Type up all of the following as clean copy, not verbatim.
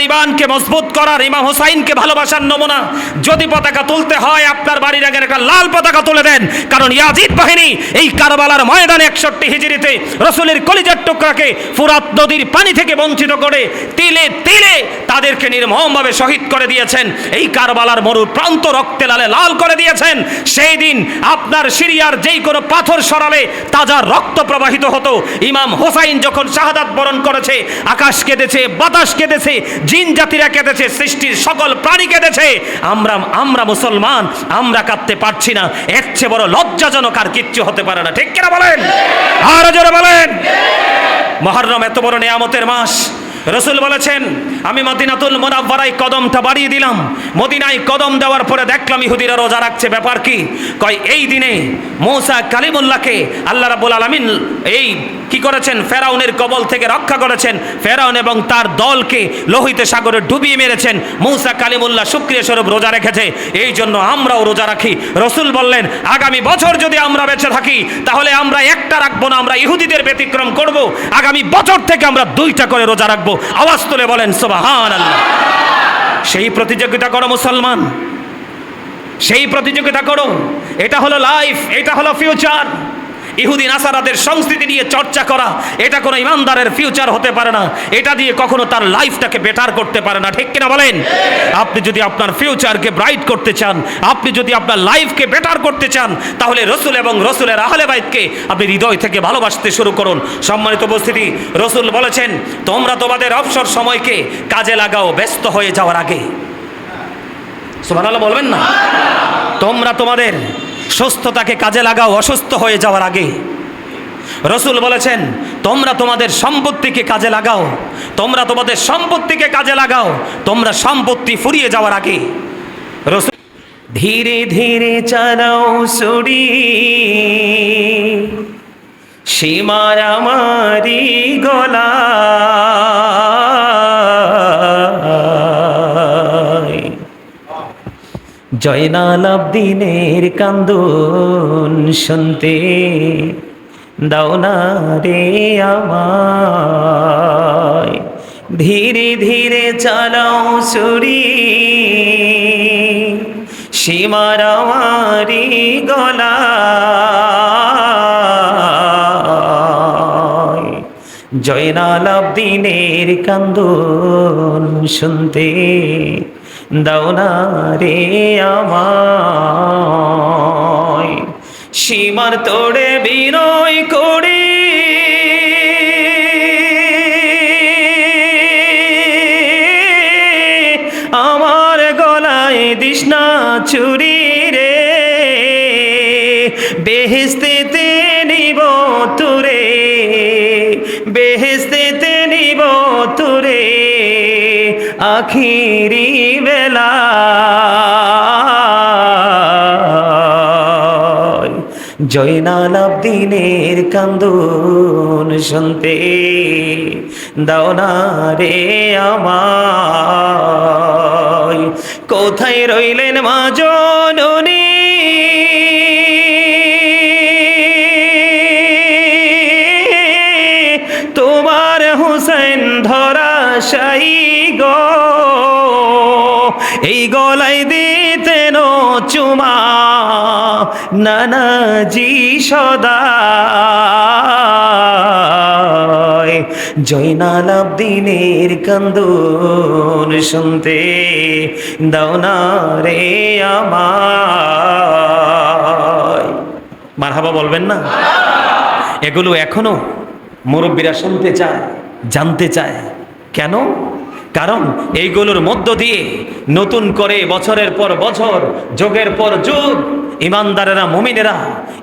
ইমানকে মজবুত করার, ইমাম হোসাইনকে ভালোবাসার নমুনা। যদি পতাকা তুলতে হয় আপনার বাড়ির আগে একটা লাল পতাকা তুলে দেন, কারণ ইয়াজিদ বাহিনী এই কারবালার ময়দানে 61 হিজরিতে রসুলের কলিজার টুকরাকে ফুরাত নদীর পানি থেকে বঞ্চিত করে তিলে তিলে তাদেরকে নির্মমভাবে শহীদ করে দিয়েছেন। এই কারবালার মরু প্রান্ত রক্তে লালে লাল করে দিয়েছেন। সেই দিন আপনার সিরিয়ার যেই কোনো পাথর সরালে তাজা রক্ত প্রবাহিত হতো। ইমাম হোসাইন যখন শাহাদাত বরণ করেছে, আকাশ কেঁদেছে, বাতাস কেঁদেছে, জিন জাতিরা কেঁদেছে, সৃষ্টির সকল প্রাণী কেঁদেছে। আমরা মুসলমান, আমরা কাঁদতে পারছি না। এর চেয়ে বড় লজ্জাজনক আর কিচ্ছু হতে পারে না। ঠিক কিনা বলেন? আর জোরে বলেন। মুহররম এত বড় নিয়ামতের মাস। রসুল বলেছেন, আমি মদিনাতুল মুনাওয়ারায় কদমটা বাড়িয়ে দিলাম। মদিনায় কদম দেওয়ার পরে দেখলাম ইহুদিরা রোজা রাখছে। ব্যাপার কি? কয় এই দিনে মূসা কালিমুল্লাহকে আল্লাহ রাব্বুল আলামিন এই কি করেছেন, ফেরাউনের কবল থেকে রক্ষা করেছেন। ফেরাউন এবং তার দলকে লোহিত সাগরে ডুবিয়ে মেরেছেন। মূসা কালিমুল্লাহ শুকরিয়া স্বরূপ রোজা রেখেছে, এই জন্য আমরাও রোজা রাখি। রসুল বললেন, আগামী বছর যদি আমরা বেঁচে থাকি তাহলে আমরা একটা রাখবো না, আমরা ইহুদিদের ব্যতিক্রম করব। আগামী বছর থেকে আমরা 2টা করে রোজা রাখবো। আওয়াজ তুলে বলেন সুবহানাল্লাহ। সেই প্রতিযোগিতা করো মুসলমান, সেই প্রতিযোগিতা করো। এটা হলো লাইফ, এটা হলো ফিউচার। ইহুদি নাসারাদের সংস্কৃতি নিয়ে চর্চা করা, এটা কোনো ইমানদারের ফিউচার হতে পারে না। এটা দিয়ে কখনো তার লাইফটাকে বেটার করতে পারে না। ঠিক কিনা বলেন? আপনি যদি আপনার ফিউচারকে ব্রাইট করতে চান, আপনি যদি আপনার লাইফকে বেটার করতে চান, তাহলে রসুল এবং রসুলের আহলে বাইতকে আপনি হৃদয় থেকে ভালোবাসতে শুরু করুন। সম্মানিত উপস্থিতি, রসুল বলেছেন, তোমরা তোমাদের অবসর সময়কে কাজে লাগাও ব্যস্ত হয়ে যাওয়ার আগে। সুবহানাল্লাহ বলবেন না? তোমরা তোমাদের সুস্থতাকে কাজে লাগাও অসুস্থ হয়ে যাওয়ার আগে। রসুল বলেছেন, তোমরা তোমাদের সম্পত্তিকে কাজে লাগাও, তোমরা তোমাদের সম্পত্তিকে কাজে লাগাও, তোমরা সম্পত্তি ফুরিয়ে যাওয়ার আগে। রসুল ধীরে ধীরে চালাও ছুরি, সীমার আমারি গলা, জয়নাল আবদিনের কান্দন শুনতে দাও না রে আমায়। ধীরে ধীরে চালাও ছুরি, সীমার আমারি গলা, জয়নাল আবদিনের কান্দন শুনতে দাও না রে আমায়। সীমার তোড়ে বিনয় করে আমার গলায় দিশনা ছুরি রে, বেহেশতেতে নিব তুরে, বেহেশতেতে নিব তুরে আখিরি বেলা। জয়নাল আবদিনের কান্দন শুনতে দাও না রে আমায়। কোথায় রইলেন মা জননী, তোমার হুসেন ধরাশায়ী গো, এই গলায় দিতেন চুমা নানাজি সদায়। জয়নাল আবদিনের কান্দন শুনতে দাও না রে আমায়। মারহাবা বলবেন না? এগুলো এখনো মুরব্বীরা শুনতে চায়, জানতে চায়। কেন? কারণ এইগুলোর মধ্য দিয়ে নতুন করে বছরের পর বছর, যুগের পর যুগ ইমানদারেরা, মুমিনেরা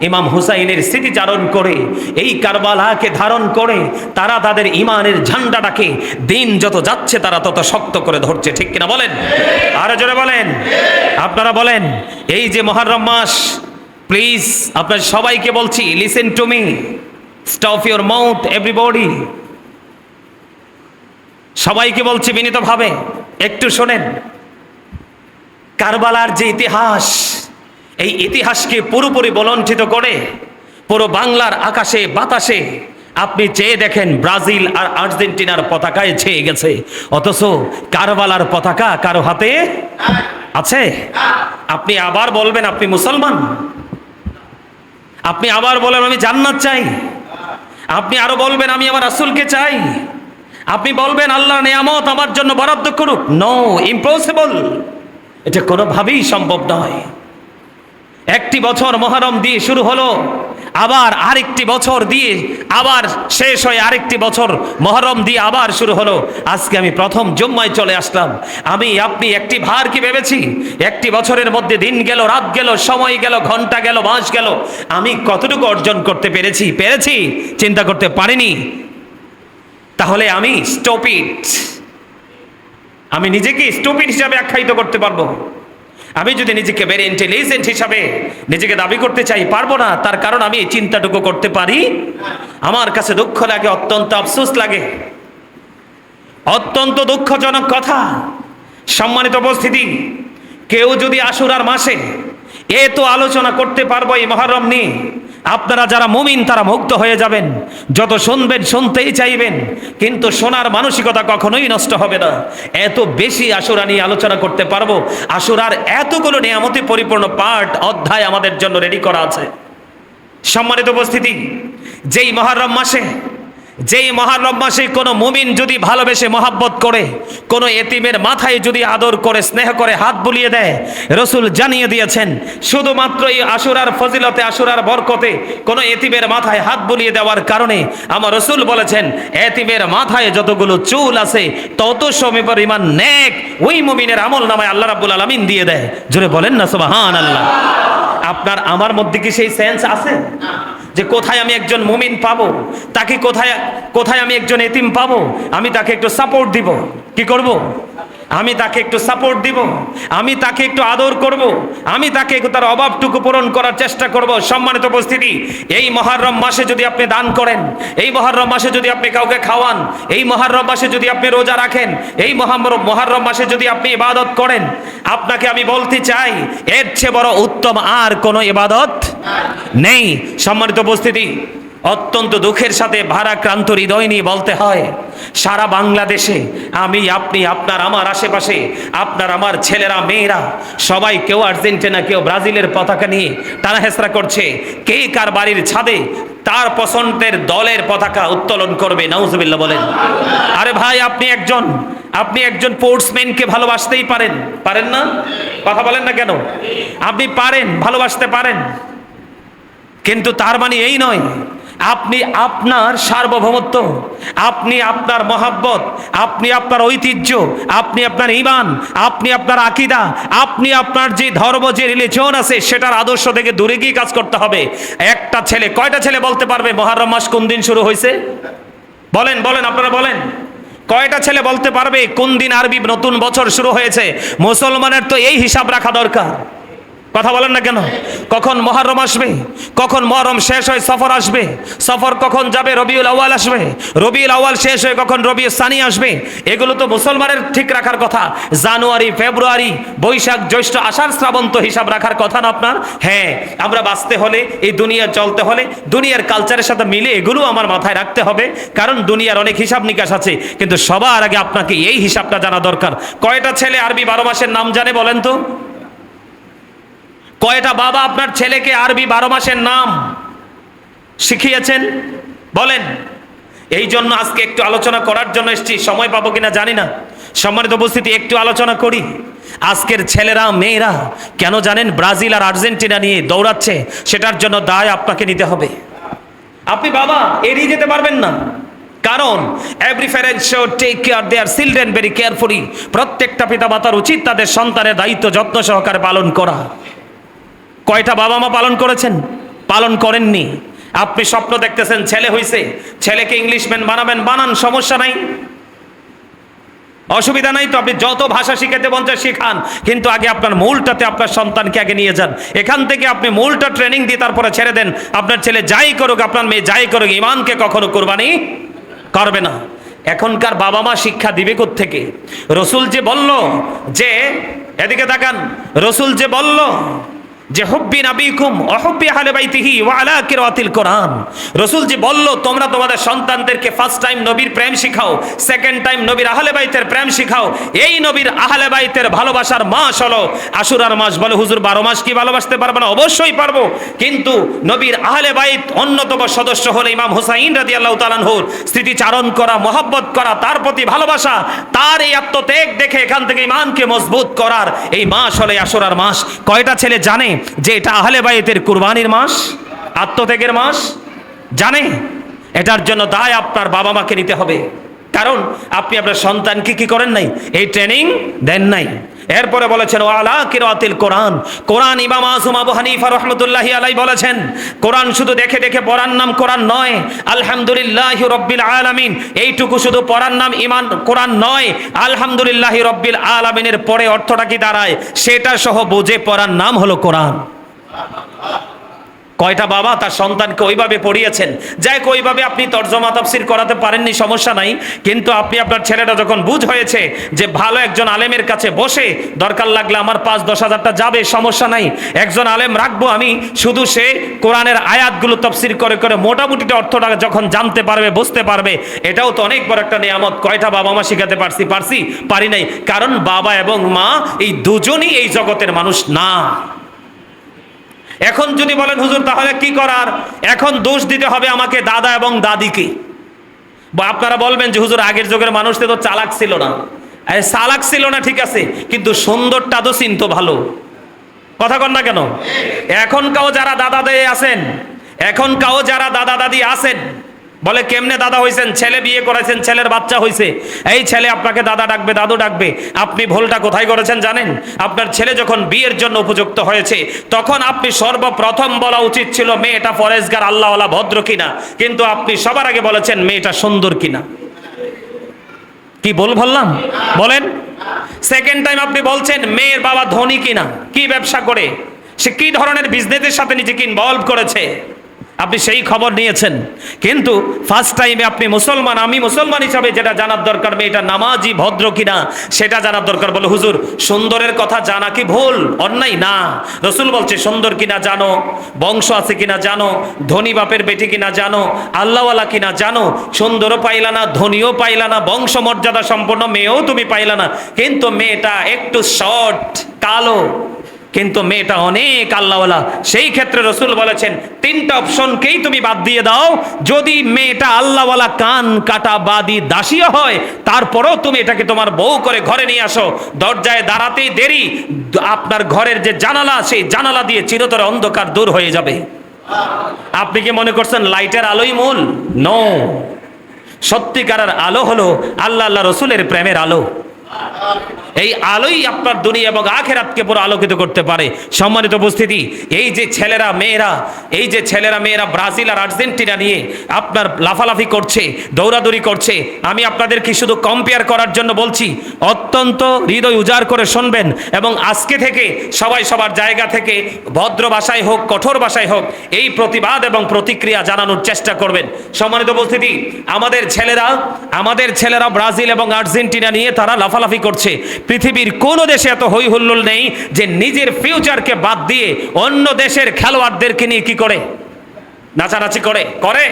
ইমাম হুসাইনের স্মৃতিচারণ করে, এই কারবালাকে ধারণ করে তারা তাদের ইমানের ঝান্ডাটাকে দিন যত যাচ্ছে তারা তত শক্ত করে ধরছে। ঠিক কিনা বলেন? আরো জোরে বলেন। আপনারা বলেন, এই যে মুহররম মাস, প্লিজ আপনার সবাইকে বলছি, listen to me, stop your mouth everybody. সবাইকে বলছি বিনীতভাবে, একটু শোনেন। কারবালার যে ইতিহাস, এই ইতিহাসকে পুরোপুরি বলঞ্চিত করে পুরো বাংলার আকাশে বাতাসে আপনি চেয়ে দেখেন ব্রাজিল আর আর্জেন্টিনার পতাকায় ছেয়ে গেছে, অথচ কারবালার পতাকা কারো হাতে আছে? আপনি আবার বলবেন আপনি মুসলমান, আপনি আবার বলেন আমি জান্নাত চাই, আপনি আরো বলবেন আমি আমার রাসূলকে চাই, আপনি বলবেন আল্লাহর নিয়ামত আমার জন্য বরাদ্দ করুক। নো, ইম্পসিবল, এটা কোনোভাবেই সম্ভব নয়। একটি বছর মুহররম দিয়ে শুরু হলো, আবার আরেকটি বছর দিয়ে আবার শেষ হয়ে আরেকটি বছর মুহররম দিয়ে আবার শুরু হলো। আজকে আমি প্রথম জুম্মায় চলে আসলাম। আমি আপনি একটি ভার কি ভেবেছি? একটি বছরের মধ্যে দিন গেল, রাত গেল, সময় গেল, ঘন্টা গেল, মাস গেল, আমি কতটুকু অর্জন করতে পেরেছি? চিন্তা করতে পারিনি। তাহলে আমি স্টুপিড, আমি নিজেকে স্টুপিড হিসাবে আখ্যায়িত করতে পারবো? আমি যদি নিজেকে ভেরি ইন্টেলিজেন্ট হিসাবে নিজেকে দাবি করতে চাই, পারবো না। তার কারণ আমি এই চিন্তাটুকু করতে পারি। আমার কাছে দুঃখ লাগে, অত্যন্ত আফসোস লাগে, অত্যন্ত দুঃখজনক কথা। সম্মানিত উপস্থিতি, কেউ যদি আশুরার মাসে তো আলোচনা করতে পারবো এই মুহররম নিয়ে, আপনারা যারা মুমিন তারা মুগ্ধ হয়ে যাবেন, যত শুনবেন শুনতেই চাইবেন, কিন্তু শোনার মানসিকতা কখনোই নষ্ট হবে না। এত বেশি আশুরা নিয়ে আলোচনা করতে পারবো। আশুরার এতগুলো নিয়ামতে পরিপূর্ণ পাঠ অধ্যায় আমাদের জন্য রেডি করা আছে। সম্মানিত উপস্থিতি, যেই মুহররম মাসে কোনো মুমিন যদি ভালোবেসে মহাব্বত করে, কোনো এতিমের মাথায় যদি আদর করে, স্নেহ করে হাত বুলিয়ে দেয়, রসুল জানিয়ে দিয়েছেন শুধুমাত্র এই আশুরার ফজিলতে, আশুরার বরকতে কোনো এতিমের মাথায় হাত বুলিয়ে দেওয়ার কারণে আমার রসুল বলেছেন এতিমের মাথায় যতগুলো চুল আছে তত সমপরিমাণ নেক ওই মুমিনের আমল নামায় আল্লাহ রাব্বুল আলামিন দিয়ে দেয়। জোরে বলেন না সুবহানাল্লাহ। আপনার আমার মধ্যে কি সেই সেন্স আছে যে কোথায় আমি একজন মুমিন পাবো, তাকে কোথায় আমি একজন এতিম পাবো, আমি তাকে একটু সাপোর্ট দিব? কি করব? আমি তাকে একটু সাপোর্ট দিব, আমি তাকে একটু আদর করব, আমি তাকে তার অভাবটুকু পূরণ করার চেষ্টা করব। সম্মানিত উপস্থিতি, এই মুহররম মাসে যদি আপনি দান করেন, এই মুহররম মাসে যদি আপনি কাউকে খাওয়ান, এই মুহররম মাসে যদি আপনি রোজা রাখেন, এই মুহররম মাসে যদি আপনি ইবাদত করেন, আপনাকে আমি বলতে চাই এর চেয়ে বড় উত্তম আর কোনো ইবাদত নেই। সম্মানিত উপস্থিতি, অত্যন্ত দুঃখের সাথে ভারাক্রান্ত হৃদয় নিয়ে বলতে হয়, সারা বাংলাদেশে আমি, আপনি, আপনার, আমার আশেপাশে, আপনার আমার ছেলেরা, মেয়েরা সবাই কেউ আর্জেন্টিনা, কেউ ব্রাজিলের পতাকা নিয়ে টানাহেসরা করছে। কে কার বাড়ির ছাদে তার পছন্দের দলের পতাকা উত্তোলন করবে? নাউজুবিল্লাহ বলেন। আরে ভাই, আপনি একজন স্পোর্টসম্যানকে ভালোবাসতেই পারেন না? কথা বলেন না কেন? আপনি পারেন, ভালোবাসতে পারেন, কিন্তু তার মানে এই নয় আপনি আপনার সার্বভৌমত্ব, আপনি আপনার মহাব্বত, আপনি আপনার ঐতিহ্য, আপনি আপনার ঈমান, আপনি আপনার আকীদা, আপনি আপনার যে ধর্ম, যে রিলিজিয়ন আছে সেটার আদর্শ থেকে দূরে গিয়ে কাজ করতে হবে। একটা ছেলে, কয়টা ছেলে বলতে পারবে মুহররম মাস কোন দিন শুরু হয়েছে? বলেন আপনারা বলেন, কয়টা ছেলে বলতে পারবে কোন দিন আরবি নতুন বছর শুরু হয়েছে? মুসলমানের তো এই হিসাব রাখা দরকার। কথা বলেন না কেন? কখন মুহররম আসবে, কখন মুহররম শেষ হয়ে সফর আসবে, সফর কখন যাবে, রবিউল আউয়াল আসবে, রবিউল আউয়াল শেষ হয়ে কখন রবিউল সানি আসবে, এগুলো তো মুসলমানের ঠিক রাখার কথা। জানুয়ারি, ফেব্রুয়ারি, বৈশাখ, জ্যৈষ্ঠ, আষাঢ়, শ্রাবণ তো হিসাব রাখার কথা না আপনার? হ্যাঁ, আমরা বাঁচতে হলে, এই দুনিয়া চলতে হলে দুনিয়ার কালচারের সাথে মিলে এগুলো আমার মাথায় রাখতে হবে, কারণ দুনিয়ার অনেক হিসাব নিকাশ আছে, কিন্তু সবার আগে আপনাকে এই হিসাবটা জানা দরকার। কয়টা ছেলে আরবি 12 মাসের নাম জানে বলেন তো? কয়টা বাবা আপনার ছেলেকে আরবি 12 মাসের নাম শিখিয়েছেন বলেন? এই জন্য আজকে একটু আলোচনা করার জন্য এসেছি, সময় পাবো কিনা জানি না। সম্মানিত উপস্থিতি, একটু আলোচনা করি। আজকের ছেলেরা, মেয়েরা কেন জানেন ব্রাজিল আর আর্জেন্টিনা নিয়ে দৌড়াচ্ছে? সেটার জন্য দায় আপনাকে নিতে হবে। আপনি বাবা এড়িয়ে যেতে পারবেন না, কারণ every parent should take care their children very carefully. প্রত্যেকটা পিতামাতার উচিত তাদের সন্তানের দায়িত্ব যত্ন সহকারে পালন করা। কয়টা বাবা মা পালন করেছেন? পালন করেননি। আপনি স্বপ্ন দেখতেছেন ছেলে হইছে, ছেলেকে ইংলিশম্যান বানান, সমস্যা নাই, অসুবিধা নাই তো। আপনি যত ভাষা শিখাতে বলতে শিখান, কিন্তু আগে আপনার মূলটাতে আপনার সন্তানকে আগে নিয়ে যান। এখান থেকে আপনি মূলটা ট্রেনিং দিয়ে তারপরে ছেড়ে দেন। আপনার ছেলে যাই করুক, আপনার মেয়ে যাই করুক, ইমানকে কখনো কুরবানি করবে না। এখনকার বাবা মা শিক্ষা দিবে কোত্থেকে? রসুল যে বলল যে, এদিকে তাকান, রসুল যে বলল যে হুব্বি নাবিকুম অহুব্বি আহলে বাইতিহি ওয়া আলা কিরাতিল কোরআন। রাসূল যে বলল তোমরা তোমাদের সন্তানদেরকে ফার্স্ট টাইম নবীর প্রেম শিখাও, সেকেন্ড টাইম নবীর আহলে বাইতের প্রেম শিখাও। এই নবীর আহলে বাইতের ভালোবাসার মাস হলো আশুরার মাস। বলে হুজুর 12 মাস কি ভালোবাসতে পারবো না? অবশ্যই পারবো, কিন্তু নবীর আহলে বাইত অন্যতম সদস্য হলো ইমাম হুসাইন রাদিয়াল্লাহু তাআলা আনহুর স্মৃতিচারণ করা, মহব্বত করা, তার প্রতি ভালোবাসা, তার এই আত্মত্যাগ দেখে এখান থেকে ঈমানকে মজবুত করার এই মাস হলো আশুরার মাস। কয়টা ছেলে জানে যে এটা আহলে বাইতের কুরবানির মাস, আত্মত্যাগের মাস? জানে? এটার জন্য দায় আপনার বাবা মাকে নিতে হবে, কারণ আপনি আপনার সন্তানকে কি করেন নাই? এই ট্রেনিং দেন নাই। এরপরে বলেছেন ওয়ালা কিরাতিল কোরআন। কোরআন ইমাম আযম আবু হানিফা রাহমাতুল্লাহি আলাইহি বলেছেন কোরআন শুধু দেখে দেখে পড়ার নাম কোরআন নয়। আলহামদুলিল্লাহি রাব্বিল আলামিন এইটুকু শুধু পড়ার নাম ইমান কোরআন নয়। আলহামদুলিল্লাহি রাব্বিল আলামিনের পরে অর্থটা কি দাঁড়ায় সেটা সহ বুঝে পড়ার নাম হলো কোরআন। কয়টা বাবা তার সন্তানকে ওইভাবে পড়িয়েছেন? যাই ওইভাবে আপনি তরজমা তাফসীর করাতে পারেননি, সমস্যা নাই, কিন্তু আপনি আপনার ছেলেটা যখন বুঝ হয়েছে যে ভালো একজন আলেমের কাছে বসে দরকার লাগলে আমার 5-10 হাজারটা যাবে, সমস্যা নাই, একজন আলেম রাখবো আমি, শুধু সে কোরআনের আয়াতগুলো তাফসীর করে করে মোটামুটিটা অর্থটা যখন জানতে পারবে, বুঝতে পারবে, এটাও তো অনেক বড় একটা নিয়ামত। কয়টা বাবা মা শিখাতে পারছি? পারি নাই, কারণ বাবা এবং মা এই দুজনই এই জগতের মানুষ না। এখন যদি বলেন হুজুর তাহলে কি করার? এখন দোষ দিতে হবে আমাকে দাদা এবং দাদিকে। বা আপনারা বলবেন যে হুজুর আগের যুগের মানুষদের তো চালাক ছিল না। আরে চালাক ছিল না ঠিক আছে, কিন্তু সুন্দরটা তো চিনতো ভালো। কথা কন না কেন? এখনকাও যারা দাদা দাদি আছেন, এখনকাও যারা দাদা দাদি আছেন, বলে কেমনে দাদা হইছেন? ছেলে বিয়ে করেছেন, ছেলের বাচ্চা হয়েছে, এই ছেলে আপনাকে দাদা ডাকবে, দাদু ডাকবে। আপনি ভুলটা কোথায় করেছেন জানেন? আপনার ছেলে যখন বিয়ের জন্য উপযুক্ত হয়েছে তখন আপনি সর্বপ্রথম বলা উচিত ছিল মেয়েটা পরেশগার, আল্লাহওয়ালা, ভদ্র কিনা, কিন্তু আপনি সবার আগে বলেছেন মেয়েটা সুন্দর কিনা। কি বললাম বলেন? সেকেন্ড টাইম আপনি বলছেন মেয়ের বাবা ধনী কিনা, কি ব্যবসা করে, সে কি ধরনের বিজনেসের সাথে নিজেকে ইনভলভ করেছে, আপনি সেই খবর নিয়েছেন। কিন্তু ফার্স্ট টাইমে আপনি মুসলমান, আমি মুসলমান হিসাবে যেটা জানার দরকার মেয়েটা নামাজি, ভদ্র কিনা সেটা জানার দরকার। বলে হুজুর সুন্দরের কথা জানা কি ভুল, অন্যায় না? রাসূল বলছে সুন্দর কিনা জানো, বংশ আছে কিনা জানো, ধনী বাপের বেটি কিনা জানো, আল্লাহওয়ালা কিনা জানো। সুন্দরও পাইলা না, ধনীও পাইলা না, বংশ মর্যাদা সম্পন্ন মেয়েও তুমি পাইলা না, কিন্তু মেয়েটা একটু শর্ট, কালো, কিন্তু মেয়েটা অনেক আল্লাহওয়ালা। সেই ক্ষেত্রে রাসূল বলেছেন 3টা অপশনকেই তুমি বাদ দিয়ে দাও। যদি মেয়েটা আল্লাহওয়ালা, কান কাটা বাদী দাসীও হয়, তারপরেও তুমি এটাকে তোমার বউ করে ঘরে নিয়ে আসো। দরজায় দাঁড়াতেই দেরি, আপনার ঘরের যে জানালা, সেই জানালা দিয়ে চিরতরে অন্ধকার দূর হয়ে যাবে। আপনি কি মনে করছেন লাইটের আলোই মূল? নো, সত্যিকারের আলো হলো আল্লাহ আল্লাহ রাসূলের প্রেমের আলো। এই আলোই আপনার দুনিয়া এবং আখিরাতকে পুরো আলোকিত করতে পারে। সম্মানিত উপস্থিতি, এই যে ছেলেরা মেয়েরা ব্রাজিল আর আর্জেন্টিনা নিয়ে আপনার লাফালাফি করছে, দৌড়াদৌড়ি করছে, আমি আপনাদেরকে শুধু কম্পেয়ার করার জন্য বলছি। অত্যন্ত হৃদয় উজাড় করে শুনবেন এবং আজকে থেকে সবাই সবার জায়গা থেকে ভদ্র ভাষায় হোক, কঠোর ভাষায় হোক, এই প্রতিবাদ এবং প্রতিক্রিয়া জানানোর চেষ্টা করবেন। সম্মানিত উপস্থিতি, আমাদের ছেলেরা ব্রাজিল এবং আর্জেন্টিনা নিয়ে তারা লাফালাফি করছে। পৃথিবীর কোন দেশে এত হই হুল্লোড় নেই যে নিজের ফিউচারকে বাদ দিয়ে অন্য দেশের খেলোয়াড়দেরকে নিয়ে কি করে, নাচানাচি করে।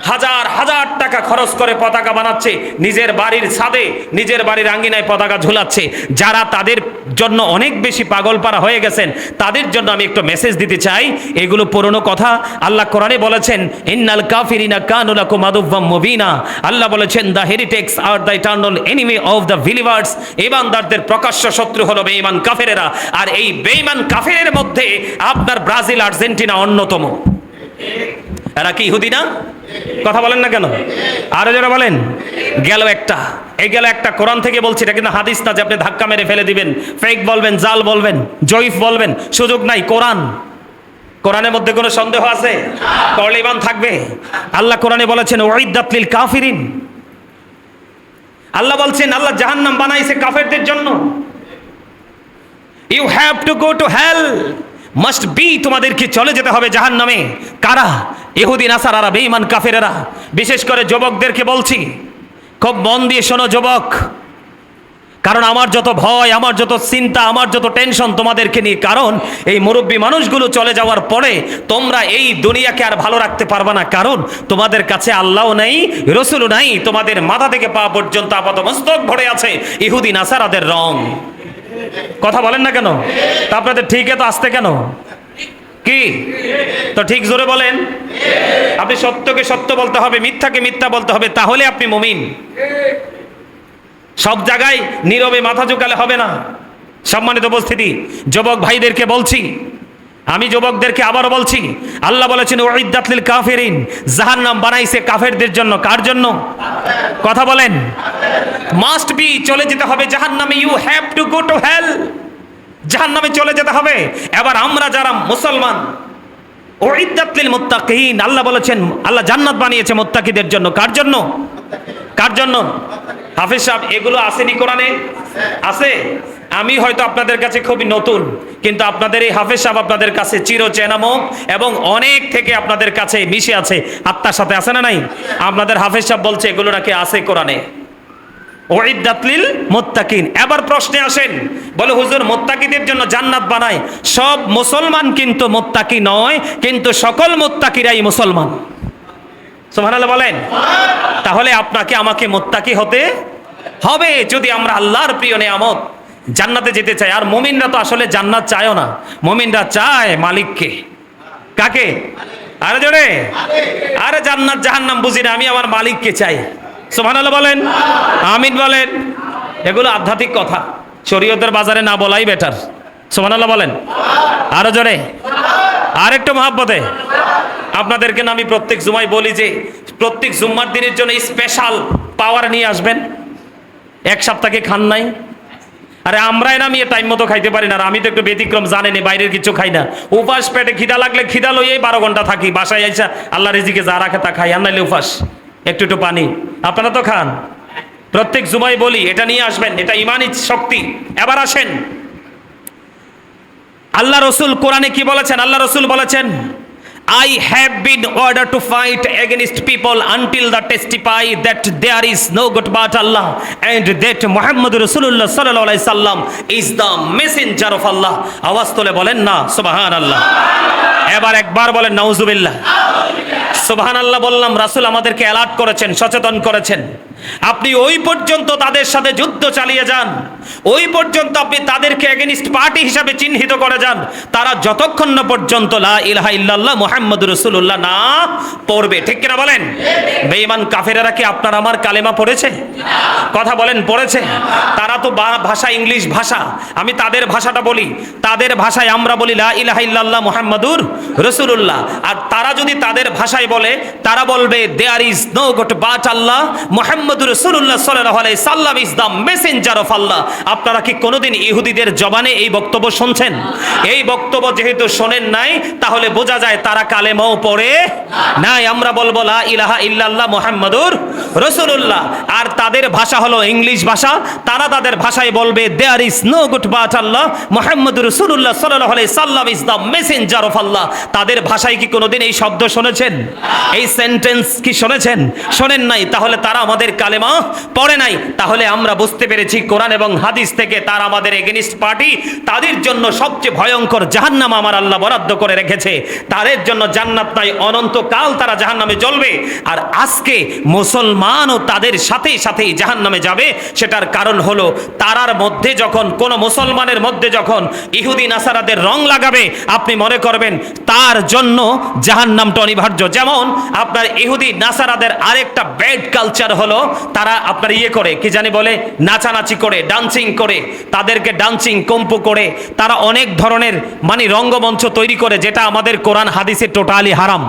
হাজার হাজার টাকা খরচ করে পতাকা বানাচ্ছে, নিজের বাড়ির ছাদে, নিজের বাড়ির আঙ্গিনায় পতাকা ঝুলাচ্ছে। যারা তাদের জন্য অনেক বেশি পাগলপাড়া হয়ে গেছেন, তাদের জন্য আমি একটু মেসেজ দিতে চাই। এগুলো পুরনো কথা। আল্লাহ কোরআনে বলেছেন ইন্নাল কাফিরিনা কানু লাকুম আদুওয়াম মুবিনা। আল্লাহ বলেছেন দ্য হেরিটেক্স আর the eternal enemy of the believers. ঈমানদারদের প্রকাশ্য শত্রু হলো বেঈমান কাফেরেরা, আর এই বেঈমান কাফেরের মধ্যে আপনার ব্রাজিল, আর্জেন্টিনা অন্যতম। এরা কি ইহুদি না? কথা বলেন না কেন? আরো যারা বলেন। গেল একটা কোরআন থেকে বলছি, এটা কিন্তু হাদিস না যে আপনি ধাক্কা মেরে ফেলে দিবেন, ফেক বলবেন, জাল বলবেন, জয়ীফ বলবেন, সুযোগ নাই। কোরআনের মধ্যে কোনো সন্দেহ আছে? পড়লে ঈমান থাকবে। আল্লাহ কোরআনে বলেছেন উইদ্দাত লিল কাফিরিন। আল্লাহ বলছেন আল্লাহ জাহান্নাম বানাইছে কাফেরদের জন্য। You have to go to hell, must be, তোমাদেরকে চলে যেতে হবে জাহান্নামে। কারা? ইহুদি নাসারারা, বেঈমান কাফেরেরা। বিশেষ করে যুবকদেরকে বলছি, খুব মন দিয়ে শোনো যুবক, কারণ আমার যত ভয়, আমার যত চিন্তা, আমার যত টেনশন তোমাদেরকে নিয়ে। কারণ এই মুরব্বী মানুষগুলো চলে যাওয়ার পরে তোমরা এই দুনিয়াকে আর ভালো রাখতে পারবে না। কারণ তোমাদের কাছে আল্লাহও নাই, রসুলও নাই, তোমাদের মাথা থেকে পা পর্যন্ত আপাতমস্তক ভরে আছে ইহুদি নাসারাদের রং। কথা বলেন না কেন? তা আপনাদের ঠিক এত আসতে কেন? কি তো ঠিক জোরে বলেন। আপনি সত্যকে সত্য বলতে হবে, মিথ্যাকে মিথ্যা বলতে হবে, তাহলে আপনি মুমিন। সব জায়গায় নীরবে মাথা ঝুঁকালে হবে না। সম্মানিত উপস্থিতি, যুবক ভাইদেরকে বলছি, আমি যুবকদেরকে আবারও বলছি, আল্লাহ বলেছেন উইদ্দাত লিল কাফিরিন, জাহান্নাম বানাইছে কাফেরদের জন্য। কার জন্য? কথা বলেন। মাস্ট বি, চলে যেতে হবে জাহান্নামে। You have to go to hell, জাহান্নামে চলে যেতে হবে। এবার আমরা যারা মুসলমান, উইদ্দাত লিল মুত্তাকিন, আল্লাহ বলেছেন আল্লাহ জান্নাত বানিয়েছে মুত্তাকিদের জন্য। কার জন্য? কার জন্য? হাফেজ সাহেব, এগুলো আসেনি কোরআনে? আছে। আমি হয়তো আপনাদের কাছে খুবই নতুন, কিন্তু আপনাদের এই হাফেজ সাহেব আপনাদের কাছে চিরচেনামুখ এবং অনেক থেকে আপনাদের কাছে মিশে আছে, আত্মার সাথে আছে না নাই? আপনাদের হাফেজ সাহেব বলছে এগুলো নাকি আছে কোরআনে, উইদ্দাত লিল মুত্তাকিন। এবার প্রশ্নে আসেন, বলে হুজুর মুত্তাকিদের জন্য জান্নাত বানায়, সব মুসলমান কিন্তু মুত্তাকি নয়, কিন্তু সকল মুত্তাকিরাই মুসলমান। সুবহানাল্লাহ বলেন। তাহলে আপনাকে আমাকে মুত্তাকি হতে হবে যদি আমরা আল্লাহর প্রিয় নেয়ামত জান্নাতে যেতে চাই। আর মুমিনরা তো আসলে জান্নাত চায়ও না, মুমিনরা চায় মালিককে। কাকে? আরে জোরে, আরে জান্নাত জাহান্নাম বুঝি না, আমি আমার মালিককে চাই। সুবহানাল্লাহ বলেন, আমিন বলেন। এগুলো আধ্যাত্মিক কথা, শরীয়তের বাজারে না বলাই বেটার। সুবহানাল্লাহ বলেন, আরো জোরে, আর একটু মহব্বতে। আপনাদেরকে না আমি প্রত্যেক জুমায় বলি যে প্রত্যেক জুম্মার দিনের জন্য স্পেশাল পাওয়ার নিয়ে আসবেন। এক সপ্তাহে খান নাই? আরে আমরাই না, আমি টাইম মতো খাইতে পারি না। আর আমি তো একটু ব্যতিক্রম, জানেনি, বাইরের কিছু খাই না। উপাস পেটে খিদা লাগলে খিদা লইয়েই 12 ঘন্টা থাকি। বাসায় আইসা আল্লাহ রিজিকে যা রাখে তা খাই, আর নাইলে উপাস, একটু একটু পানি। আপনারা তো খান। প্রত্যেক জুমায় বলি এটা নিয়ে আসবেন, এটা ইমানি শক্তি। এবার আসেন, আল্লাহ রসুল কোরআনে কি বলেছেন? আল্লাহ রসুল বলেছেন, I have been ordered to fight against people until they testify that there is no God but Allah and that Muhammad Rasulullah sallallahu alaihi wasallam is the messenger of Allah. আওয়াজ তুলে বলেন না সুবহানাল্লাহ। এবার একবার বলেন নাউজুবিল্লাহ। সুবহানাল্লাহ বললাম, রাসূল আমাদেরকে অ্যালার্ট করেছেন, সচেতন করেছেন। আপনি ওই পর্যন্ত তাদের সাথে যুদ্ধ চালিয়ে যান, ওই পর্যন্ত আপনি তাদেরকে এগেনিস্ট পার্টি হিসাবে চিহ্নিত করে যান, তারা যতক্ষণ না পর্যন্ত লা ইলাহা ইল্লাল্লাহ মুহাম্মাদুর রাসূলুল্লাহ না পড়বে। ঠিক কিনা বলেন? বেঈমান কাফেরেরা কি আপনার আমার কালেমা পড়েছে? কথা বলেন, পড়েছে? তারা তো ভাষা ইংলিশ ভাষা, আমি তাদের ভাষাটা বলি। তাদের ভাষায় আমরা বলি লা ইলাহা ইল্লাল্লাহ মুহাম্মাদুর রাসূলুল্লাহ। আর তারা যদি তাদের ভাষায় বলে, তারা বলবে there is no god but Allah, মুহাম্মাদুর রাসূলুল্লাহ সাল্লাল্লাহু আলাইহি সাল্লাম is the messenger of Allah. আপনারা কি কোনোদিন ইহুদিদের জবানে এই বক্তব্য শুনছেন? এই বক্তব্য যেহেতু শোনেন নাই, তাহলে বোঝা যায় তারা কালেমাও পড়ে নাই। আমরা বলবো লা ইলাহা ইল্লাল্লাহ মুহাম্মাদুর রাসূলুল্লাহ। আর তাদের ভাষা হলো ইংলিশ ভাষা, তারা তাদের ভাষায় বলবে there is no god but Allah, মুহাম্মাদুর রাসূলুল্লাহ সাল্লাল্লাহু আলাইহি সাল্লাম is the messenger of Allah. তাদের ভাষায় কি কোনোদিন এই শব্দ শুনেছেন? এই সেন্টেন্স কি শুনেছেন? শোনেন নাই, তাহলে তারা আমাদের কালেমা পড়ে নাই। তাহলে আমরা বুঝতে পেরেছি কোরআন এবং হাদিস থেকে তারা আমাদের এগেনিস্ট পার্টি। তাদের জন্য সবচেয়ে ভয়ঙ্কর জাহান্নাম আমার আল্লাহ বরাদ্দ করে রেখেছে। তাদের জন্য জান্নাত নাই, অনন্তকাল তারা জাহান্নামে জ্বলবে। আর আজকে মুসলমানও তাদের সাথে সাথেই জাহান্নামে যাবে। সেটার কারণ হলো তারার মধ্যে যখন, কোন মুসলমানের মধ্যে যখন ইহুদি নাসারাদের রং লাগাবে, আপনি মনে করবেন তার জন্য জাহান্নামটা অনিবার্য। যেমন আপনার ইহুদি নাসারাদের আরেকটা ব্যাড কালচার হলো, তারা আপনার করে কি জানি বলে, নাচানাচি করে, ডান্সিং করে, তাদেরকে ডান্সিং কম্পু করে তারা অনেক ধরনের মানে রঙ্গমঞ্চ তৈরি করে, যেটা আমাদের কোরআন হাদিসে টোটালি হারাম।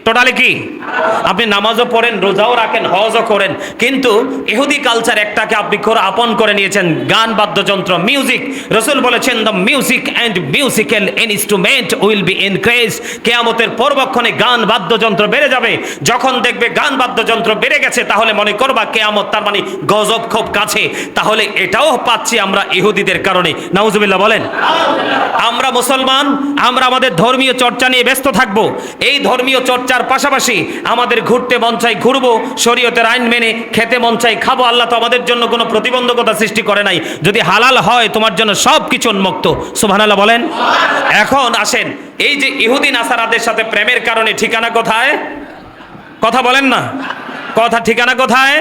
টোটালি কি? আপনি নামাজও পড়েন, রোজাও রাখেন, হজও করেন, কিন্তু ইহুদি কালচার একটাকে আপনি আপন করে নিয়েছেন, গান বাদ্যযন্ত্র, মিউজিক। রাসূল বলেছেন the music and musical instrument will be increase. কিয়ামতের পূর্বক্ষণে গান বাদ্যযন্ত্র বেড়ে যাবে। যখন দেখবে গান বাদ্যযন্ত্র বেড়ে গেছে, তাহলে মনে করবা কিয়ামত, তার মানে গজব খুব কাছে। তাহলে এটাও পাচ্ছি আমরা ইহুদিদের কারণে। নাউজুবিল্লাহ বলেন। আমরা মুসলমান, আমরা আমাদের ধর্মীয় চর্চা নিয়ে ব্যস্ত থাকবো। এই ধর্মীয় চর্চা চর্চার পাশাপাশি আমাদের ঘুরতে মন চাই ঘুরবো, শরীয়তের আইন মেনে খেতে মন চাই খাবো। আল্লাহ তো আমাদের জন্য কোনো প্রতিবন্ধকতা সৃষ্টি করে নাই। যদি হালাল হয় তোমার জন্য সব কিছু উন্মুক্ত। সুবহানাল্লাহ বলেন। এখন আসেন, এই যে ইহুদি নাসারাদের সাথে প্রেমের কারণে ঠিকানা কোথায়? কথা বলেন না, কথা ঠিকানা কোথায়?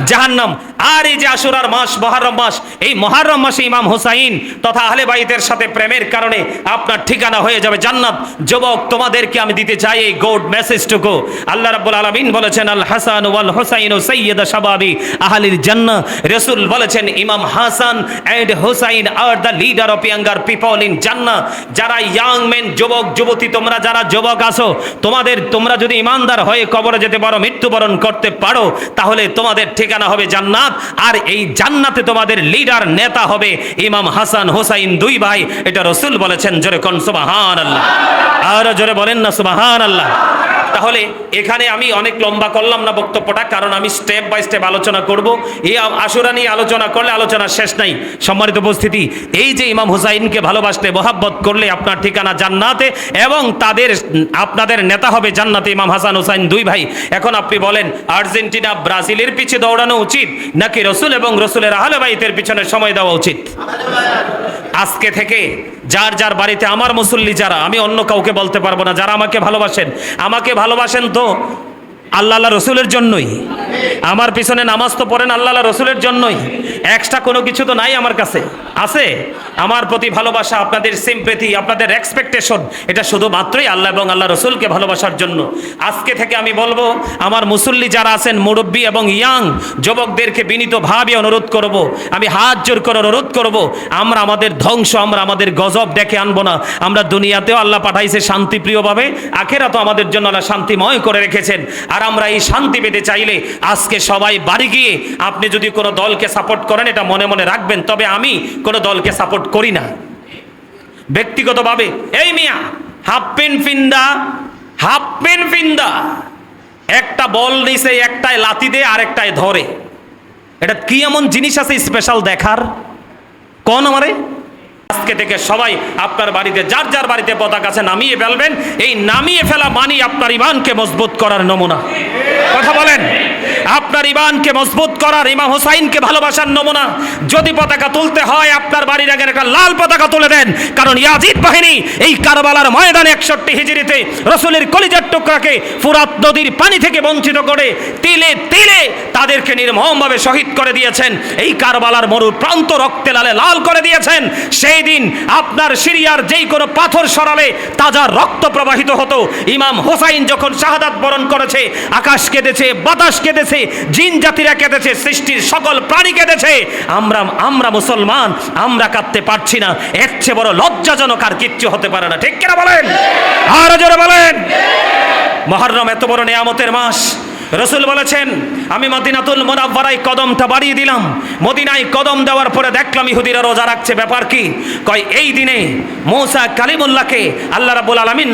জাহান্নাম। আর এই যে আশুরার মাস, মুহররম মাস, এই মুহররম মাসে ইমাম হুসাইন তথা আহলে বাইতের সাথে প্রেমের কারণে আপনার ঠিকানা হয়ে যাবে জান্নাত। যুবক, তোমাদেরকে আমি দিতে চাই এই গোড মেসেজটুকু। আল্লাহ রাব্বুল আলামিন বলেছেন, আল হাসান ওয়াল হুসাইন সাইয়্যিদা শাবাবি আহলিল জান্নাহ। রাসূল বলেছেন, ইমাম Hasan and Husain are the leader of younger people in জান্নাহ। যারা ইয়াং মেন, যুবক যুবতী, তোমরা যারা যুবক আছো, তোমরা যদি ইমানদার হয়ে কবরে যেতে পারো, মৃত্যুবরণ করতে পারো, তাহলে তোমাদের ঠিকানা হবে জান্নাত। আর এই জান্নাতে তোমাদের লিডার নেতা হবে ইমাম হাসান হুসাইন, দুই ভাই। এটা রাসূল বলেছেন। জোরে কোন সুবহানাল্লাহ, আর জোরে বলেন না সুবহানাল্লাহ। তাহলে এখানে আমি অনেক লম্বা করলাম না বক্তব্যটা, কারণ আমি স্টেপ বাই স্টেপ আলোচনা করব। এই আশুরা নিয়ে আলোচনা করলে আলোচনা শেষ নাই। সম্মানিত উপস্থিতি, এই যে ইমাম হুসাইনকে ভালোবাসলে, মোহাব্বত করলে আপনার ঠিকানা জান্নাতে, এবং আপনাদের নেতা হবে জান্নাতে ইমাম হাসান হুসাইন, দুই ভাই। এখন আপনি বলেন, আর্জেন্টিনা ব্রাজিলের পিছে দৌড়ানো উচিত নাকি রসুল এবং রসুলের আহলে বাইতের পিছনে সময় দেওয়া উচিত? আজকে থেকে যার যার বাড়িতে, আমার মুসল্লি যারা, আমি অন্য কাউকে বলতে পারবো না, যারা আমাকে ভালোবাসেন তো আল্লাহ রসুলের জন্যই। আমার পিছনে নামাজ তো পড়েন আল্লাহ রসুলের জন্যই। এক্সট্রা কোনো কিছু তো নাই আমার কাছে। আছে আমার প্রতি ভালোবাসা, আপনাদের সিম্পেথি, আপনাদের এক্সপেকটেশন, এটা শুধুমাত্রই আল্লাহ এবং আল্লাহ রসুলকে ভালোবাসার জন্য। আজকে থেকে আমি বলবো, আমার মুসল্লি যারা আছেন, মুরব্বী এবং ইয়াং যুবকদেরকে বিনীতভাবে অনুরোধ করব, আমি হাত জোর করে অনুরোধ করব, আমরা আমাদের ধ্বংস, আমরা আমাদের গজব ডেকে আনবো না। আমরা দুনিয়াতেও আল্লাহ পাঠাইছে শান্তিপ্রিয়ভাবে, আখেরাতেও আমাদের জন্য আল্লাহ শান্তিময় করে রেখেছেন। আর আমরা এই শান্তি পেতে চাইলে আজকে সবাই বাড়ি গিয়ে, আপনি যদি কোনো দলকে সাপোর্ট করেন এটা মনে মনে রাখবেন, তবে আমি কোনো দলকে সাপোর্ট করি না ব্যক্তিগতভাবে। এই মিয়া হাফ পেন ফিন্দা একটা বল নিছে, একটায় লাথি দেয় আর একটায় ধরে। এটা কি এমন জিনিস আছে স্পেশাল দেখার? কোন আমারে? আজকে থেকে সবাই আপনার বাড়িতে, যার যার বাড়িতে পতাকা আছে, নামিয়ে ফেলবেন। এই নামিয়ে ফেলা মানি আপনার ইমানকে মজবুত করার নমুনা। কথা বলেন, আপনার ইমানকে মজবুত করার, ইমাম হুসাইনকে ভালোবাসার নমুনা। যদি পতাকা তুলতে হয়, আপনার বাড়ির আগে একটা লাল পতাকা তুলে দেন, কারণ ইয়াজিদ বাহিনী এই কারবালার ময়দানে 61 হিজরিতে রাসূলের কলিজার টুকরাকে ফুরাত নদীর পানি থেকে বঞ্চিত করে তিলে তিলে তাদেরকে নির্মমভাবে শহীদ করে দিয়েছেন। এই কারবালার মরু প্রান্ত রক্তে লালে লাল করে দিয়েছেন। সেই দিন আপনার সিরিয়ার যেই কোনো পাথর সরালে তাজা রক্ত প্রবাহিত হতো। ইমাম হুসাইন যখন শাহাদাত বরণ করেছে, আকাশ কেঁদেছে, বাতাস কেঁদেছে, জিন জাতিরা কেঁদেছে, সৃষ্টির সকল প্রাণী কেঁদেছে। আমরা মুসলমান, আমরা কাঁদতে পারছি না। এর চেয়ে বড় লজ্জাজনক আর কিচ্ছু হতে পারে না। ঠিক কিনা বলেন? আর জোরে বলেন। মুহররম এত বড় নিয়ামতের মাস। রসুল বলেছেন, আমি মদিনাতুল মুনাওয়ারায় কদমটা বাড়িয়ে দিলাম। মদিনায় কদম দেওয়ার পরে দেখলাম ইহুদিরা রোজা রাখছে। ব্যাপার কি? কয় এই দিনে মূসা কালিমুল্লাহকে আল্লাহ রাব্বুল আলামিন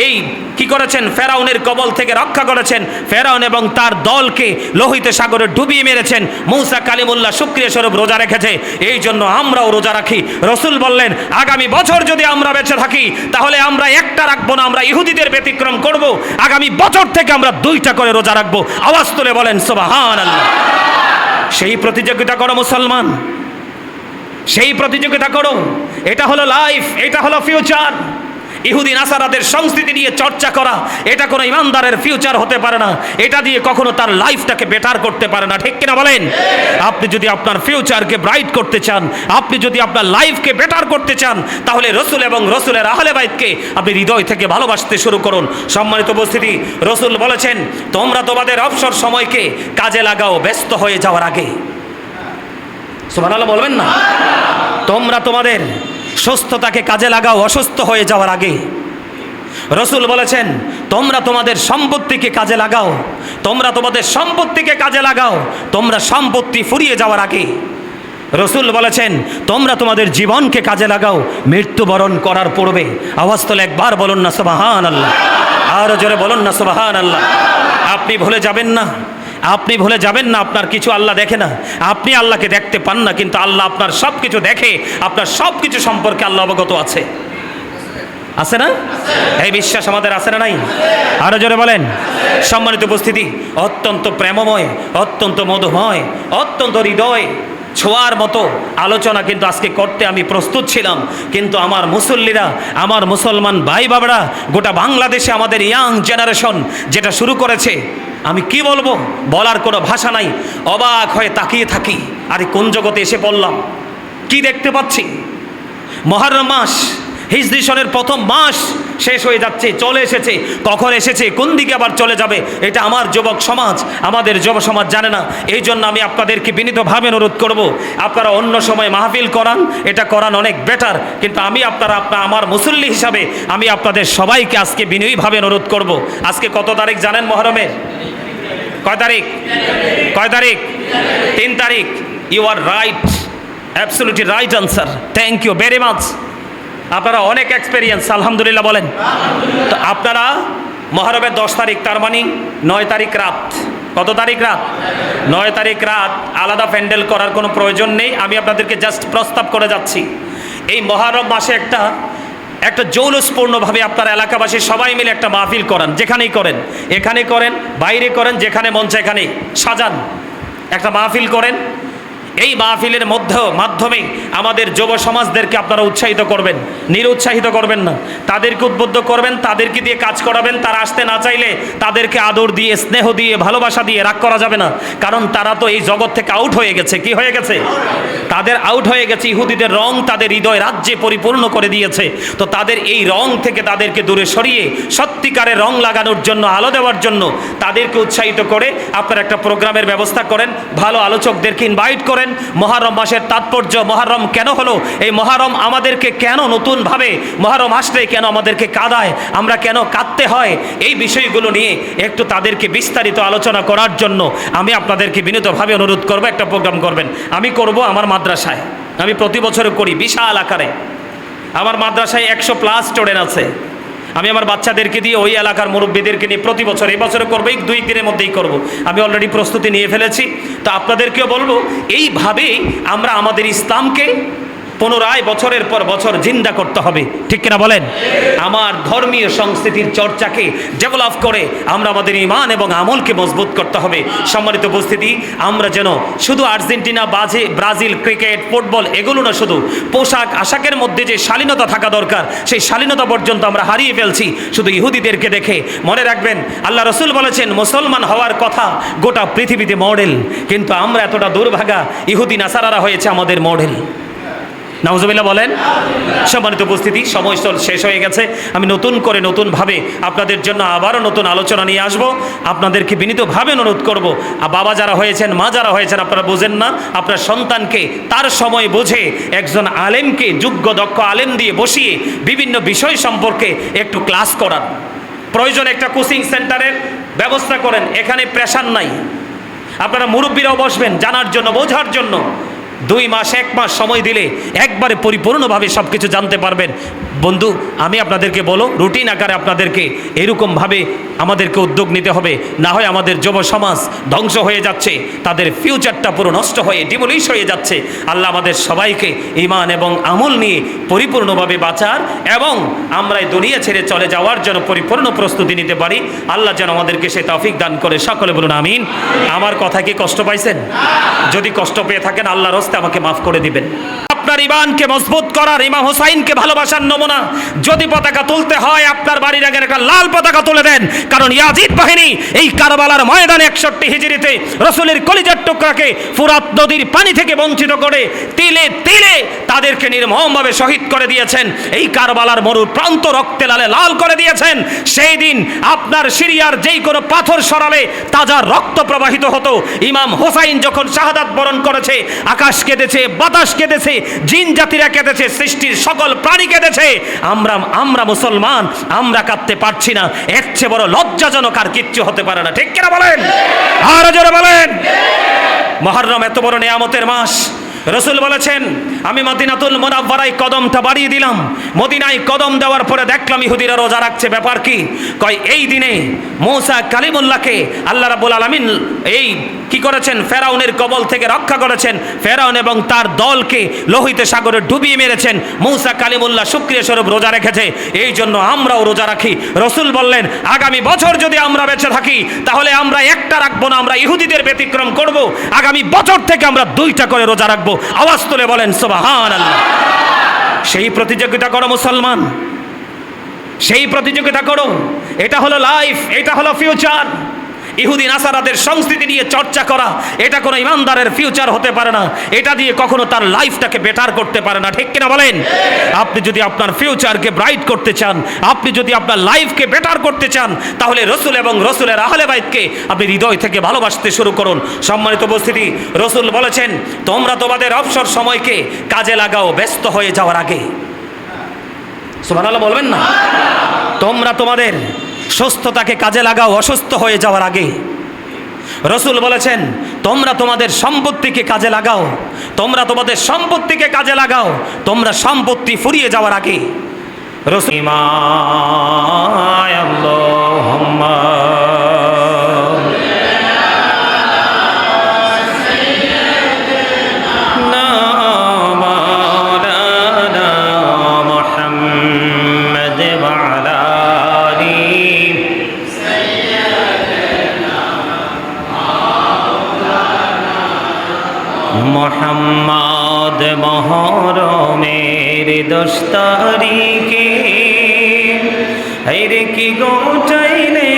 এই কি করেছেন? ফেরাউনের কবল থেকে রক্ষা করেছেন। ফেরাউন এবং তার দলকে লোহিত সাগরে ডুবিয়ে মেরেছেন। মূসা কালিমুল্লাহ শুকরিয়া স্বরূপ রোজা রেখেছে, এই জন্য আমরাও রোজা রাখি। রসুল বললেন, আগামী বছর যদি আমরা বেঁচে থাকি, তাহলে আমরা একটা রাখবো না, আমরা ইহুদিদের ব্যতিক্রম করব। আগামী বছর থেকে আমরা 2টা করে রোজা রাখবো। আওয়াজ তুলে বলেন সুবহানাল্লাহ। সেই প্রতিযোগিতা করো মুসলমান, সেই প্রতিযোগিতা করো। এটা হলো লাইফ, এটা হলো ফিউচার। ইহুদি নাসারাদের সংস্কৃতি নিয়ে চর্চা করা, এটা কোনো ইমানদারের ফিউচার হতে পারে না। এটা দিয়ে কখনো তার লাইফটাকে বেটার করতে পারে না। ঠিক কিনা বলেন? আপনি যদি আপনার ফিউচারকে ব্রাইট করতে চান, আপনি যদি আপনার লাইফকে বেটার করতে চান, তাহলে রসুল এবং রসুলের আহলে বাইতকে আপনি হৃদয় থেকে ভালোবাসতে শুরু করুন। সম্মানিত উপস্থিতি, রসুল বলেছেন, তোমরা তোমাদের অবসর সময়কে কাজে লাগাও ব্যস্ত হয়ে যাওয়ার আগে। সুবহানাল্লাহ বলবেন না? তোমরা তোমাদের সুস্থতাকে কাজে লাগাও অসুস্থ হয়ে যাওয়ার আগে। রসুল বলেছেন, তোমরা তোমাদের সম্পত্তিকে কাজে লাগাও, তোমরা তোমাদের সম্পত্তিকে কাজে লাগাও, তোমরা সম্পত্তি ফুরিয়ে যাওয়ার আগে। রসুল বলেছেন, তোমরা তোমাদের জীবনকে কাজে লাগাও মৃত্যুবরণ করার পূর্বে। আওয়াজ তোলে একবার বলুন না সুবহানাল্লাহ। আরো জোরে বলুন না সুবহানাল্লাহ। আপনি ভুলে যাবেন না, আপনি ভুলে যাবেন না, আপনার কিছু আল্লাহ দেখে না। আপনি আল্লাহকে দেখতে পান না, কিন্তু আল্লাহ আপনার সব কিছু দেখে। আপনার সব কিছু সম্পর্কে আল্লাহ অবগত আছে। আছে না? এই বিশ্বাস আমাদের আছে না নাই? আরো জোরে বলেন। সম্মানিত উপস্থিতি, অত্যন্ত প্রেমময়, অত্যন্ত মধুময়, অত্যন্ত হৃদয় ছোঁয়ার মতো আলোচনা কিন্তু আজকে করতে আমি প্রস্তুত ছিলাম, কিন্তু আমার মুসল্লিরা, আমার মুসলমান ভাই বাবারা, গোটা বাংলাদেশে আমাদের ইয়াং জেনারেশন যেটা শুরু করেছে, আমি কি বলবো, বলার কোনো ভাষা নাই। অবাক হয়ে তাকিয়ে থাকি, আরে কোন জগতে এসে পড়লাম, কি দেখতে পাচ্ছি। মুহররম মাস, হিজরি সনের প্রথম মাস শেষ হয়ে যাচ্ছে, চলে এসেছে। কখন এসেছে, কোন দিকে আবার চলে যাবে, এটা আমার যুবক সমাজ, আমাদের যুব সমাজ জানে না। এই জন্য আমি আপনাদেরকে বিনীতভাবে অনুরোধ করব, আপনারা অন্য সময় মাহফিল করান, এটা করান অনেক বেটার, কিন্তু আমি আমার মুসল্লি হিসাবে আমি আপনাদের সবাইকে আজকে বিনয়ীভাবে অনুরোধ করব। আজকে কত তারিখ জানেন মুহররমের? কয় তারিখ? কয় তারিখ? 3 তারিখ। You are right, absolutely right answer. Thank you very much. আপনারা অনেক এক্সপেরিয়েন্স, আলহামদুলিল্লাহ বলেন। তো আপনারা মুহররমের 10 তারিখ, তার মানে 9 তারিখ রাত। কত তারিখ রাত? 9 তারিখ রাত। আলাদা প্যান্ডেল করার কোনো প্রয়োজন নেই, আমি আপনাদেরকে জাস্ট প্রস্তাব করে যাচ্ছি। এই মুহররম মাসে একটা জৌলুসপূর্ণভাবে আপনারা এলাকাবাসী সবাই মিলে একটা মাহফিল করান, যেখানেই করেন, এখানে করেন, বাইরে করেন, যেখানে মন চায় এখানে সাজান, একটা মাহফিল করেন। এই মাহফিলের মাধ্যমে আমাদের যুব সমাজদেরকে আপনারা উৎসাহিত করবেন, নিরুৎসাহিত করবেন না, তাদেরকে উদ্বুদ্ধ করবেন, তাদেরকে দিয়ে কাজ করাবেন। তারা আসতে না চাইলে তাদেরকে আদর দিয়ে, স্নেহ দিয়ে, ভালোবাসা দিয়ে, রাগ করা যাবে না, কারণ তারা তো এই জগৎ থেকে আউট হয়ে গেছে। কি হয়ে গেছে? তাদের আউট হয়ে গেছে। ইহুদিদের রং তাদের হৃদয় রাজ্যে পরিপূর্ণ করে দিয়েছে। তো তাদের এই রং থেকে তাদেরকে দূরে সরিয়ে সত্যিকারের রং লাগানোর জন্য, আলো দেওয়ার জন্য তাদেরকে উৎসাহিত করে আপনারা একটা প্রোগ্রামের ব্যবস্থা করেন, ভালো আলোচকদেরকে ইনভাইট করেন। মুহররম মাসের তাৎপর্য, মুহররম কেন হলো, এই মুহররম আমাদেরকে কেন নতুনভাবে, মুহররম আসলে কেন আমাদেরকে কাঁদায়, আমরা কেন কাঁদতে হয়, এই বিষয়গুলো নিয়ে একটু তাদেরকে বিস্তারিত আলোচনা করার জন্য আমি আপনাদেরকে বিনীতভাবে অনুরোধ করব, একটা প্রোগ্রাম করবেন। আমি করব আমার মাদ্রাসায়, আমি প্রতি বছর করি বিশাল আকারে। আমার মাদ্রাসায় 100+ স্টুডেন্ট আছে। আমি আমার বাচ্চাদেরকে দিয়ে, ওই এলাকার মুরব্বীদেরকে নিয়ে প্রতি বছর, এই বছরে করবো, 2 দিনের মধ্যেই করব। আমি অলরেডি প্রস্তুতি নিয়ে ফেলেছি। তো আপনাদেরকেও বলবো, এইভাবেই আমরা আমাদের ইসলামকে পুনরায় বছরের পর বছর জিন্দা করতে হবে, ঠিক কিনা বলেন? আমার ধর্মীয় সংস্কৃতির চর্চাকে ডেভেলপ করে আমরা আমাদের ঈমান এবং আমলকে মজবুত করতে হবে। সম্মানিত উপস্থিতি, আমরা যেন শুধু আর্জেন্টিনা, ব্রাজিল, ক্রিকেট, ফুটবল এগুলো না, শুধু পোশাক আশাকের মধ্যে যে শালীনতা থাকা দরকার, সেই শালীনতা পর্যন্ত আমরা হারিয়ে ফেলছি শুধু ইহুদিদেরকে দেখে। মনে রাখবেন, আল্লাহ রসুল বলেছেন মুসলমান হওয়ার কথা গোটা পৃথিবীতে মডেল, কিন্তু আমরা এতটা দুর্ভাগা, ইহুদি নাসারারা হয়েছে আমাদের মডেল। নাউজুবিল্লাহ বলেন। সম্মানিত উপস্থিতি, সময় শেষ হয়ে গেছে। আমি নতুনভাবে আপনাদের জন্য আবারও নতুন আলোচনা নিয়ে আসব। আপনাদেরকে বিনীতভাবে অনুরোধ করব, বাবা যারা হয়েছেন, মা যারা হয়েছেন, আপনারা বোঝেন না, আপনার সন্তানকে তার সময় বুঝে একজন আলেমকে, যোগ্য দক্ষ আলেম দিয়ে বসিয়ে বিভিন্ন বিষয় সম্পর্কে একটু ক্লাস করান। প্রয়োজন একটা কোচিং সেন্টারের ব্যবস্থা করেন, এখানে প্রেশার নাই। আপনারা মুরব্বীরাও বসবেন জানার জন্য, বোঝার জন্য। 2 মাস 1 মাস সময় দিলে একবারে পরিপূর্ণভাবে সব কিছু জানতে পারবেন। বন্ধু, আমি আপনাদেরকে বলো, রুটিন আকারে আপনাদেরকে এরকমভাবে আমাদেরকে উদ্যোগ নিতে হবে, না হয় আমাদের যুব সমাজ ধ্বংস হয়ে যাচ্ছে, তাদের ফিউচারটা পুরো নষ্ট হয়ে ডিমোলিশ হয়ে যাচ্ছে। আল্লাহ আমাদের সবাইকে ঈমান এবং আমল নিয়ে পরিপূর্ণভাবে বাঁচার এবং আমরা এই দুনিয়া ছেড়ে চলে যাওয়ার জন্য পরিপূর্ণ প্রস্তুতি নিতে পারি। আল্লাহ যেন আমাদেরকে সে তৌফিক দান করে। সকলে বলুন আমিন। আমার কথা কি কষ্ট পাইছেন? যদি কষ্ট পেয়ে থাকেন, আল্লাহর হস্তে আমাকে মাফ করে দিবেন। আপনার ঈমানকে মজবুত করার, ইমাম হোসাইনকে ভালোবাসার নমুনা যদি পতাকা তুলতে হয়, আপনার বাড়ির আগে একটা লাল পতাকা তুলে দেন, কারণ ইয়াজিদ বাহিনী এই কারবালার ময়দানে 61 হিজরিতে রাসূলের কলিজার টুকরাকে ফুরাত নদীর পানি থেকে বঞ্চিত করে তিলে তিলে তাদেরকে নির্মমভাবে শহীদ করে দিয়েছেন। এই কারবালার মরুর প্রান্ত রক্তে লাল করে দিয়েছেন। সেই দিন আপনার সিরিয়ার যেই কোনো পাথর সরালে তাজা রক্ত প্রবাহিত হতো। ইমাম হোসাইন যখন শাহাদাত বরণ করেছে, আকাশ কেঁদেছে, বাতাস কেঁদেছে, জিন জাতিরা কেঁদেছে, সৃষ্টির সকল প্রাণী কেঁদেছে। আমরা মুসলমান, আমরা কাঁদতে পারছি না। এর চেয়ে বড় লজ্জাজনক আর কিচ্ছু হতে পারে না, ঠিক কিনা বলেন? আর জোরে বলেন। মুহররম এত বড় নিয়ামতের মাস, রসুল বলেছেন, আমি মদিনাতুল মুনাওয়ারায় কদমটা বাড়িয়ে দিলাম। মদিনায় কদম দেওয়ার পরে দেখলাম ইহুদিরা রোজা রাখছে। ব্যাপার কি? কয় এই দিনে মূসা কালিমুল্লাহকে আল্লাহ রাব্বুল আলামিন এই কি করেছেন, ফেরাউনের কবল থেকে রক্ষা করেছেন। ফেরাউন এবং তার দলকে লোহিত সাগরে ডুবিয়ে মেরেছেন। মূসা কালিমুল্লাহ শুকরিয়া স্বরূপ রোজা রেখেছে, এই জন্য আমরাও রোজা রাখি। রসুল বললেন, আগামী বছর যদি আমরা বেঁচে থাকি তাহলে আমরা একটা রাখবো না, আমরা ইহুদিদের ব্যতিক্রম করব। আগামী বছর থেকে আমরা 2টা করে রোজা রাখবো। আওয়াজ তুলে বলেন সুবহানাল্লাহ। সেই প্রতিযোগিতা করো মুসলমান, সেই প্রতিযোগিতা করো। এটা হলো লাইফ, এটা হলো ফিউচার। ইহুদি নাসারাদের সংস্কৃতি নিয়ে চর্চা করা, এটা কোনো ইমানদারের ফিউচার হতে পারে না। এটা দিয়ে কখনো তার লাইফটাকে বেটার করতে পারে না, ঠিক কিনা বলেন? আপনি যদি আপনার ফিউচারকে ব্রাইট করতে চান, আপনি যদি আপনার লাইফকে বেটার করতে চান, তাহলে রসুল এবং রসুলের আহলে বাইতকে আপনি হৃদয় থেকে ভালোবাসতে শুরু করুন। সম্মানিত উপস্থিতি, রসুল বলেছেন, তোমরা তোমাদের অবসর সময়কে কাজে লাগাও ব্যস্ত হয়ে যাওয়ার আগে। সুবহানাল্লাহ বলবেন না? তোমরা তোমাদের সুস্থতাকে কাজে লাগাও অসুস্থ হয়ে যাওয়ার আগে। রসুল বলেছেন, তোমরা তোমাদের সম্পত্তিকে কাজে লাগাও, তোমরা তোমাদের সম্পত্তিকে কাজে লাগাও, তোমরা সম্পত্তি ফুরিয়ে যাওয়ার আগে। রসুল মোহাম্মদ মহরমের 10 তারিখে হায়রে কি গোটাইলে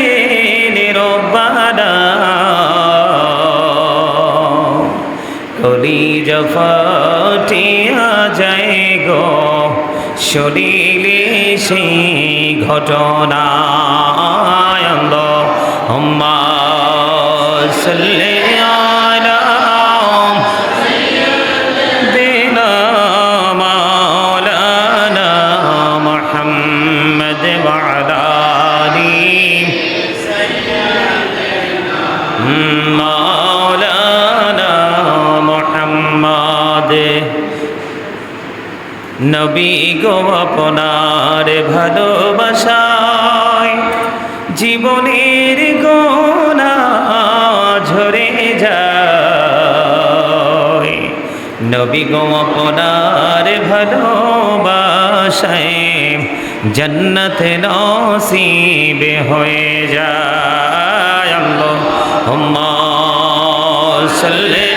রব্বানা কলিজা ফাটিয়া যায় গো শরীরে সেই ঘটনা। আল্লাহুম্মা সাল্লি নবী গো আপনার ভালোবাসায় জীবনের গোনা ঝরে যায়। নবী গো আপনার ভালোবাসায় জান্নাত নসিব হয়ে যায়। আল্লাহুম্মা সাল্লি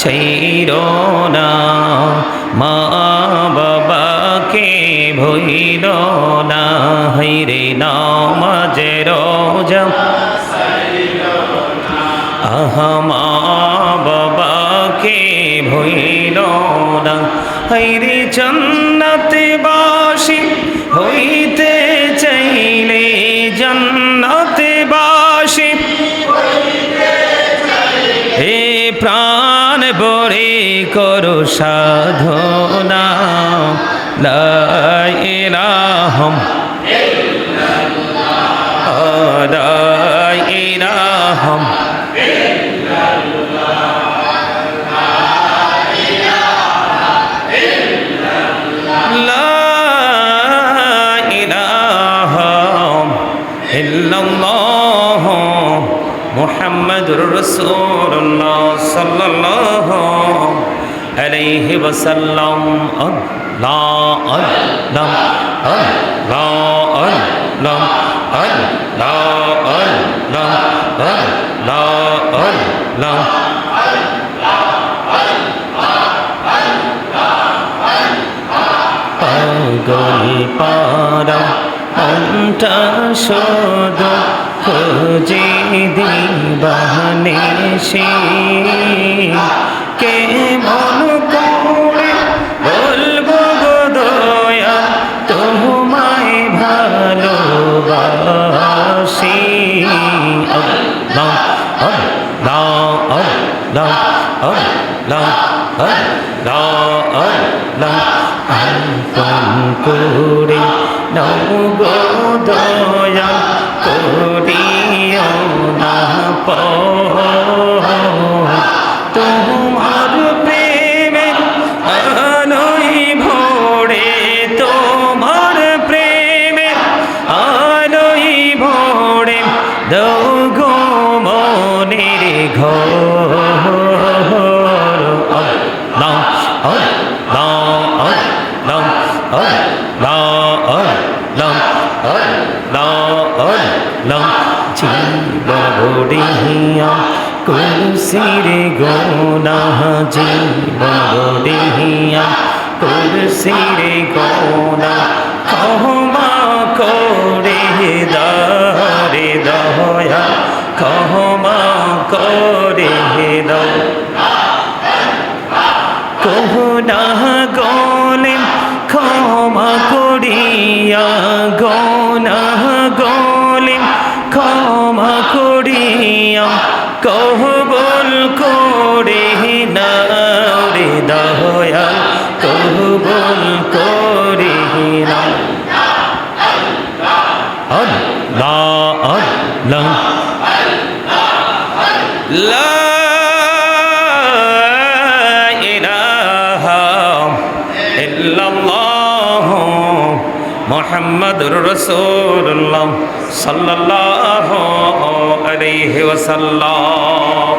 ছেড়ো না, মা বাবাকে ভুইল না। হায়রে নামাজে রোজা আহা মা বাবাকে ভুইল না। হায়রে জান্নাতে বাসী হইতে চাইলে জান্নাতে বাসী হে প্রাণ বরে করো সাধনা। লা ইলাহা ইল্লাল্লাহ, লা ইলাহা ইল্লাল্লাহ, লা ইলাহা ইল্লাল্লাহ মুহাম্মাদুর রাসূলুল্লাহ সাল্লাল্লাহু আলাইহি ওয়াসাল্লাম। আল্লাহ আল্লাহ আল্লাহ আল্লাহ পাগল পারা অন্টা শোধ খোঁজে দিবানিশি কে মন করে বলবো গো দয়া তোমায় ভালোবাসি আল্লাহ আল্লাহ আল্লাহ আল্লাহ আল্লাহ আল্লাহ আপন করে নাও গো দয়া করিও না তোমার প্রেমে আলোয় ভরে তোমার প্রেমে আলোয় ভরে দাও গো মনের ঘর আল্লাহ আল্লাহ আল্লাহ আল্লাহ আল্লাহ আল্লাহ জীবড়িয়া কুলসির গোনা জীবড়িয়া কুলসির গোনা ক্ষমা করে দারে দয়া ক্ষমা করে দাও কোনা গলে ক্ষমা করিয়া গোনা গলে ক্ষমা করিয়া কবুল করে নাও রে দয়া কবুল করে নাও আল্লাহ আল্লাহ লা ইলাহা ইল্লাল্লাহ মুহাম্মাদুর রাসূলুল্লাহ সাল্লাল্লাহু আলাইহি ওয়াসাল্লাম।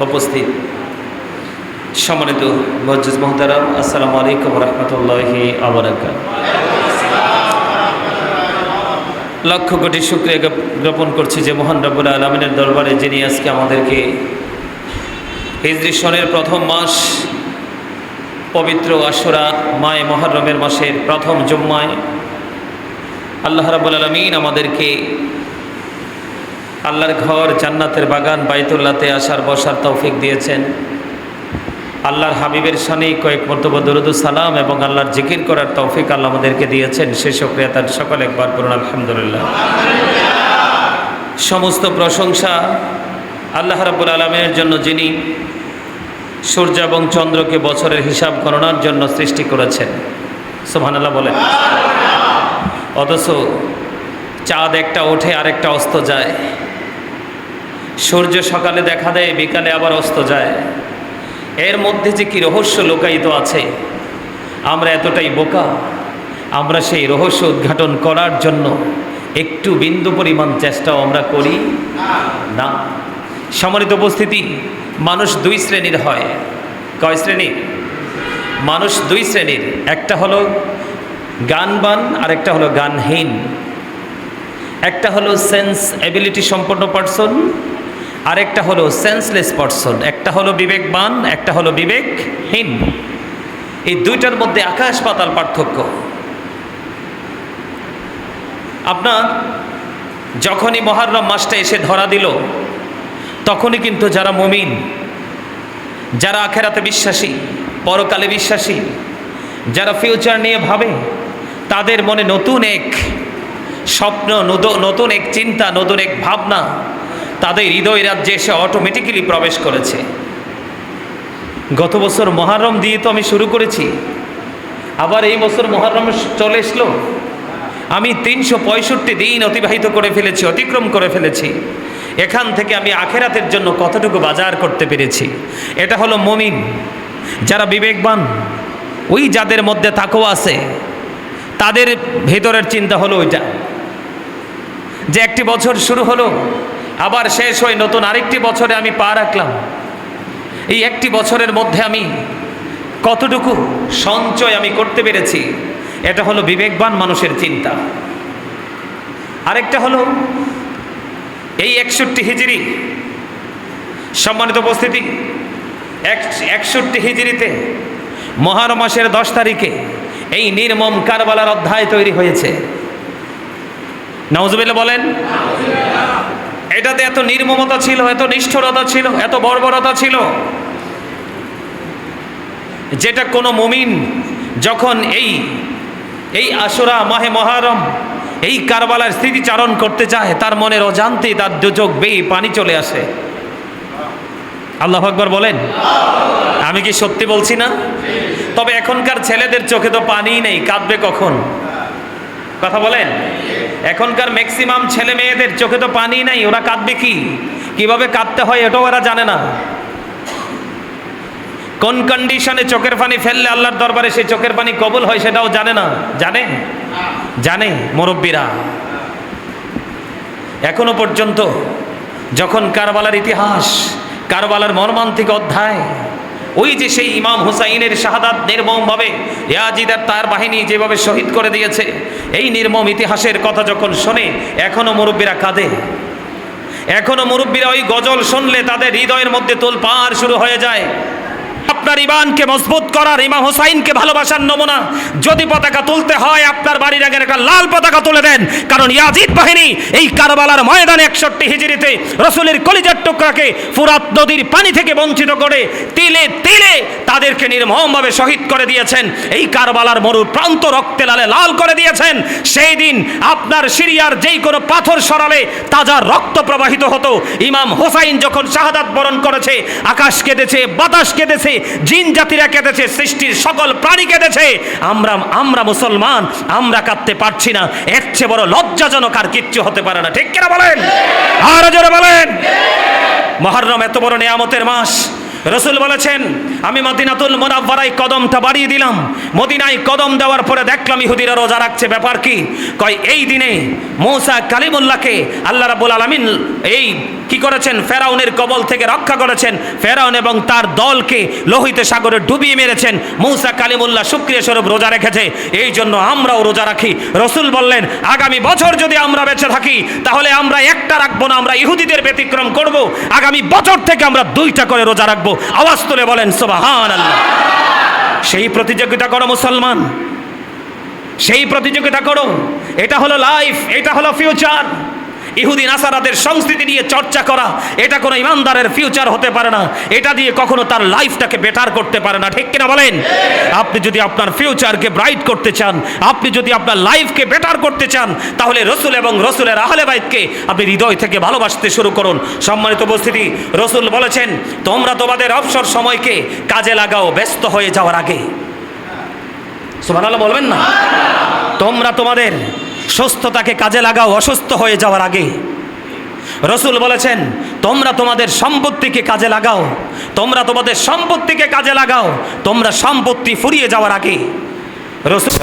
উপস্থিত সম্মানিত মুআজ্জিজ মুহতারাম, আসসালামু আলাইকুম ওয়া রাহমাতুল্লাহি ওয়া বারাকাতুহু। লক্ষ কোটি শুকরিয়া জ্ঞাপন করছি যে মহান রব্বুল আলামিনের দরবারে যিনি আজকে আমাদেরকে হিজরি সনের প্রথম মাস পবিত্র আশুরা মায়ে মুহররমের মাসের প্রথম জুম্মায় আল্লাহ রাব্বুল আলামিন আমাদেরকে আল্লাহর ঘর জান্নাতের বাগান বাইতুল্লাহতে আসার বসার তৌফিক দিয়েছেন। আল্লাহর হাবিবের শানে কয়েক মর্তবা দরুদ ও সালাম এবং আল্লাহর জিকির করার তৌফিক আল্লাহ আমাদেরকে দিয়েছেন। সে শুকরিয়া তার সকলে একবার করুন আলহামদুলিল্লাহ। সমস্ত প্রশংসা আল্লাহ রাব্বুল আলামিনের জন্য, যিনি সূর্য এবং চন্দ্রকে বছরের হিসাব গণনার জন্য সৃষ্টি করেছেন। সুবহানাল্লাহ বলেন। অথচ চাঁদ একটা ওঠে আরেকটা অস্ত যায়, সূর্য সকালে দেখা দেয় বিকালে আবার অস্ত যায়। এর মধ্যে যে কি রহস্য লুকায়িত আছে, আমরা এতটাই বোকা, আমরা সেই রহস্য উদ্ঘাটন করার জন্য একটু বিন্দু পরিমাণ চেষ্টাও আমরা করি না। সম্মানিত উপস্থিতি, মানুষ দুই শ্রেণীর হয়। কয় শ্রেণীর? মানুষ দুই শ্রেণীর, একটা হলো গানবান আর একটা হলো গানহীন। একটা হলো সেন্স এবিলিটি সম্পন্ন পার্সন, আরেকটা হলো সেন্সলেস পার্সন। একটা হলো বিবেকবান, একটা হলো বিবেকহীন। এই দুইটার মধ্যে আকাশ পাতাল পার্থক্য। আপনার যখনই মুহররম মাসটা এসে ধরা দিল, তখনই কিন্তু যারা মুমিন, যারা আখিরাতে বিশ্বাসী, পরকালে বিশ্বাসী, যারা ফিউচার নিয়ে ভাবে, তাদের মনে নতুন এক স্বপ্ন, নতুন এক চিন্তা, নতুন এক ভাবনা তাদের হৃদয় রাজ্যে এসে অটোমেটিক্যালি প্রবেশ করেছে। গত বছর মুহররম দিয়ে তো আমি শুরু করেছি, আবার এই বছর মুহররম চলে আসলো। আমি 365 দিন অতিবাহিত করে ফেলেছি, অতিক্রম করে ফেলেছি। এখান থেকে আমি আখিরাতের জন্য কতটুকু বাজার করতে পেরেছি। এটা হলো মুমিন, যারা বিবেকবান, ওই যাদের মধ্যে তাকওয়া আছে, তাদের ভেতরের চিন্তা হলো ওইটা যে একটি বছর শুরু হলো, আবার শেষ হয়ে নতুন আরেকটি বছরে আমি পা রাখলাম। এই একটি বছরের মধ্যে আমি কতটুকু সঞ্চয় আমি করতে পেরেছি, এটা হলো বিবেকবান মানুষের চিন্তা। আরেকটা হলো এই 61 হিজরি, সম্মানিত উপস্থিতি, 61 হিজরিতে মহরম মাসের 10 তারিখে এই নির্মম কারবালার অধ্যায় তৈরি হয়েছে। নাউজুবিল্লাহ বলেন। এটাতে এত নির্মমতা ছিল, এত নিষ্ঠুরতা ছিল, এত বর্বরতা ছিল, যেটা কোনো মুমিন যখন এই আশুরা মাহে মহরম এই কারবালার স্মৃতিচারণ করতে চায়, তার মনের অজান্তে তার দুচোখ বেয়ে পানি চলে আসে। আল্লাহু আকবার বলেন। আমি কি সত্যি বলছি না? তবে এখনকার ছেলেদের চোখে তো পানিই নেই, কাঁদবে কখন? কথা বলেন। এখনকার ম্যাক্সিমাম ছেলে মেয়েদের চোখে তো পানি নাই, ওরা কাঁদবে কি? কিভাবে কাঁদতে হয় এটাও ওরা জানে না। কোন কন্ডিশনে চোখের পানি ফেললে আল্লাহর দরবারে সেই চোখের পানি কবুল হয় সেটাও জানে না। জানে মুরব্বীরা। এখনো পর্যন্ত যখন কারবালার ইতিহাস, কারবালার মর্মান্তিক অধ্যায়, ওই যে সেই ইমাম হুসাইনের শাহাদাত নির্মমভাবে ইয়াজিদ আর তার বাহিনী যেভাবে শহীদ করে দিয়েছে, এই নির্মম ইতিহাসের কথা যখন শোনে এখনো মুরব্বীরা কাঁদে। এখনো মুরব্বীরা ওই গজল শুনলে তাদের হৃদয়ের মধ্যে তোলপাড় শুরু হয়ে যায়। আপনার ইমানকে মজবুত করার, ইমাম হুসাইনকে ভালোবাসার নমুনা যদি পতাকা তুলতে হয়, আপনার বাড়ির আগে একটা লাল পতাকা তুলে দেন। কারণ ইয়াজিদ বাহিনী এই কারবালার ময়দানে 61 হিজরিতে রসুলের কলিজার টুকরাকে ফুরাত নদীর পানি থেকে বঞ্চিত করে তিলে তিলে তাদেরকে নির্মমভাবে শহীদ করে দিয়েছেন। এই কারবালার মরু প্রান্ত রক্তে লালে লাল করে দিয়েছেন। সেই দিন আপনার সিরিয়ার যেই কোনো পাথর সরালে তাজা রক্ত প্রবাহিত হতো। ইমাম হুসাইন যখন শাহাদাত বরণ করেছে, আকাশ কেঁদেছে, বাতাস কেঁদেছে, জিন জাতিরা কেঁদেছে, সৃষ্টির সকল প্রাণী কেঁদেছে। আমরা মুসলমান, আমরা কাঁদতে পারছি না। এর চেয়ে বড় লজ্জাজনক আর কিচ্ছু হতে পারে না। ঠিক কিনা বলেন? আরো জোরে বলেন। মুহররম এত বড় নিয়ামতের মাস। রসুল বলেছেন, আমি মদিনাতুল মুনাওয়ারায় কদমটা বাড়িয়ে দিলাম। মদিনায় কদম দেওয়ার পরে দেখলাম ইহুদিরা রোজা রাখছে। ব্যাপার কি? কয় এই দিনে মূসা কালিমুল্লাহকে আল্লাহ রাব্বুল আলামিন কি করেছেন? ফেরাউনের কবল থেকে রক্ষা করেছেন। ফেরাউন এবং তার দলকে লোহিত সাগরে ডুবিয়ে মেরেছেন। মূসা কালিমুল্লাহ শুকরিয়া স্বরূপ রোজা রেখেছে, এই জন্য আমরাও রোজা রাখি। রসুল বললেন, আগামী বছর যদি আমরা বেঁচে থাকি তাহলে আমরা একটা রাখবো না, আমরা ইহুদিদের ব্যতিক্রম করব। আগামী বছর থেকে আমরা 2টা করে রোজা রাখবো। আওয়াজ তুলে বলেন সুবহানাল্লাহ। সেই প্রতিযোগিতা করো মুসলমান, সেই প্রতিযোগিতা করো। এটা হলো লাইফ, এটা হলো ফিউচার। ইহুদি নাসারাদের সংস্কৃতি নিয়ে চর্চা করা, এটা কোনো ইমানদারের ফিউচার হতে পারে না। এটা দিয়ে কখনো তার লাইফটাকে বেটার করতে পারে না। ঠিক কিনা বলেন? আপনি যদি আপনার ফিউচারকে ব্রাইট করতে চান, আপনি যদি আপনার লাইফকে বেটার করতে চান, তাহলে রসুল এবং রসুলের আহলে বাইতকে আপনি হৃদয় থেকে ভালোবাসতে শুরু করুন। সম্মানিত উপস্থিতি, রসুল বলেছেন, তোমরা তোমাদের অবসর সময়কে কাজে লাগাও ব্যস্ত হয়ে যাওয়ার আগে। সুবহানাল্লাহ বলবেন না? তোমরা তোমাদের সুস্থতাকে কাজে লাগাও অসুস্থ হয়ে যাওয়ার আগে। রসুল বলেছেন, তোমরা তোমাদের সম্পত্তিকে কাজে লাগাও, তোমরা তোমাদের সম্পত্তিকে কাজে লাগাও, তোমরা সম্পত্তি ফুরিয়ে যাওয়ার আগে। রসুল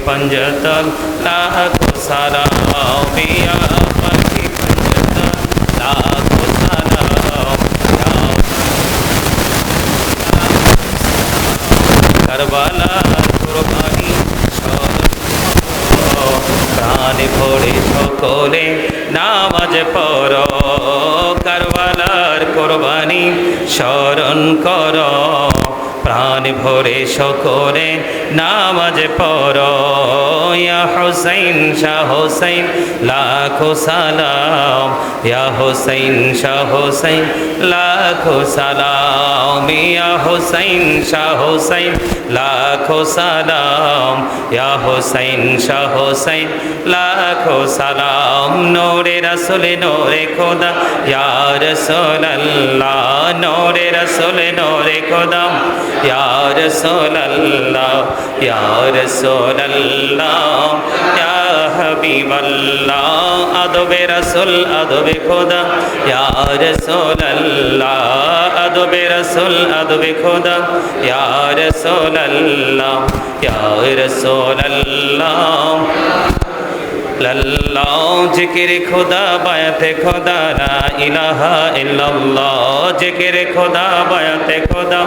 पंजतन लाख सारा মিয়া পাখি বন্ধুরা লাখো সালাম কারবালার কুরবানি প্রাণ ভরে সকলে নামাজ পড়ো কারবালার কুরবানি স্মরণ করো প্রাণ ভরে সকলে নামাজ পড়ো ইয়া হুসাইন শাহ হুসাইন লাখো সালাম ইয়া হুসাইন শাহ হুসাইন লাখো সালাম ইয়া হুসাইন শাহ হুসাইন লাখো সালাম ইয়া হুসাইন শাহ হুসাইন লাখো সালাম নূরে রাসূল নূরে খোদা ইয়া রাসূলুল্লাহ নূরে রাসূল নূরে খোদা ইয়া রাসূলুল্লাহ ইয়া রাসূলুল্লাহ ইয়া হাবিবাল্লাহ আদবে রাসূল আদবে খোদা ইয়া রাসূলুল্লাহ আদবে রাসূল আদবে খোদা ইয়া রাসূলুল্লাহ ইয়া রাসূলুল্লাহ लल्ला जिक्र खुदा बायत खुदा ला इलाहा इल्लल्लाह जिक्र खुदा बायत खुदा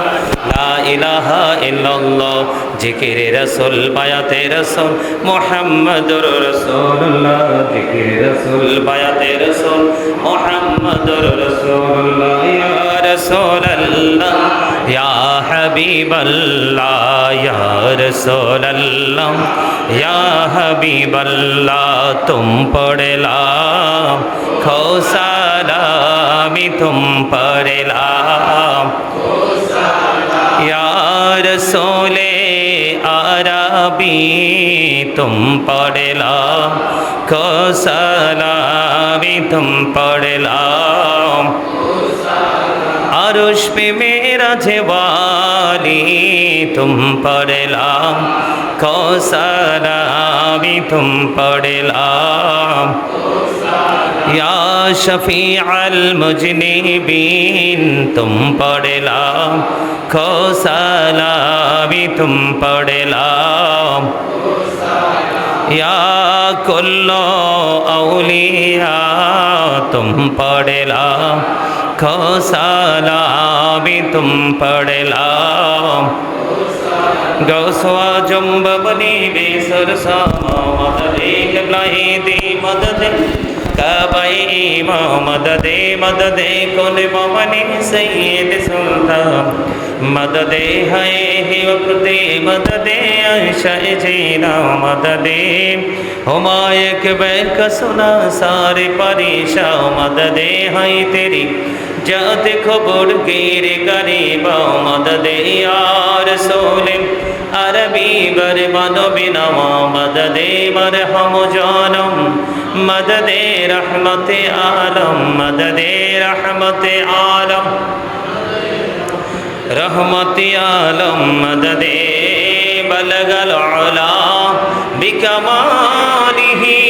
ला इलाहा इल्लल्लाह जिक्र रसूल बायत रसूल मुहम्मदुर रसूलुल्लाह जिक्र रसूल बायत रसूल मुहम्मदुर रसूलुल्लाह या रसूलल्लाह या हबीबल्लाह या रसूलल्लाह या हबीबल्लाह तुम पढ़ला खो सलामी तुम पढ़ला या रसूले अरबी तुम पढ़ला खो सलामी तुम पढ़ला अरुश पे मेरा वाली तुम पढ़ला खो सलामी तुम पढ़ला या शफी अल मुजनिबीन तुम पढ़ला खो सलामी तुम पढ़ला या कुल्लो औलिया तुम पढ़ला खो सलामी तुम पढ़ला गौसवा जुम्ब बनी बेसर सामा मददे कबलाई दी मददे कबाई मददे मददे कुल ममनी सैयद सुल्तान मददे है वक्ते मददे आयशा जीना मददे हुमायक बैक सुना सारे परेशा मददे है तेरी जात खबर गिर गरीबा मददे यार सोले अरबी बर मनो बिनवा मददे मरहम जानम मददे रहमत आलम मददे रहमत आलम रहमत आलम मददे बलगल उला बिकमालिही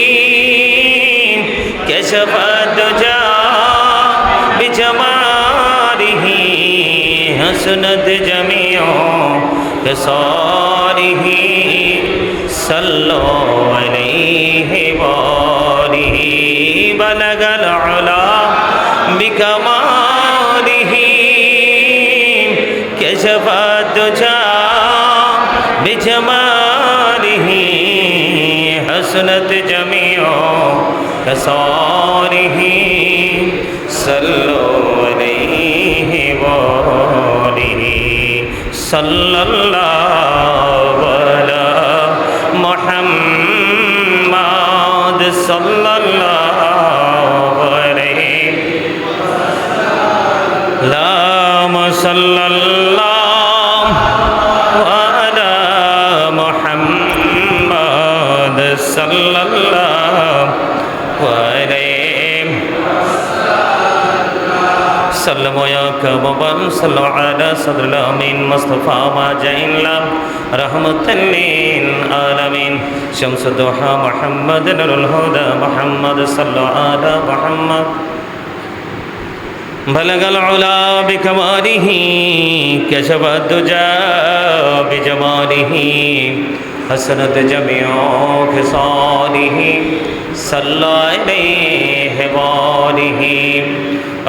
कशफत दुजा बिजमालिही हसनत जमियो सारिही सल्लो अलैहि वालिही बलगल उला बिकमालिही कशफत दुजा बिजमालिही हसनत जमियो सारिही सल्लो अलैहि वालिही सल्लल्लाहु अला मुहम्मद सल्लल्लाहु अलैहि लाम सल्लल्लाहु अला मुहम्मद सल्लल्लाहु अलैहि सल्लल्लाहु अलैहि सल्लल्लाहु अला सदरिल अमीन मुस्तफा मा जइल्ला रहमतल लिल आलमीन शम्स दुहा मुहम्मद नूरुल हुदा मुहम्मद सल्लल्लाहु अला मुहम्मद बलगल उला बिकमालिही कशफत दुजा बिजमालिही حسنت جميع خصاله صلى عليه وآله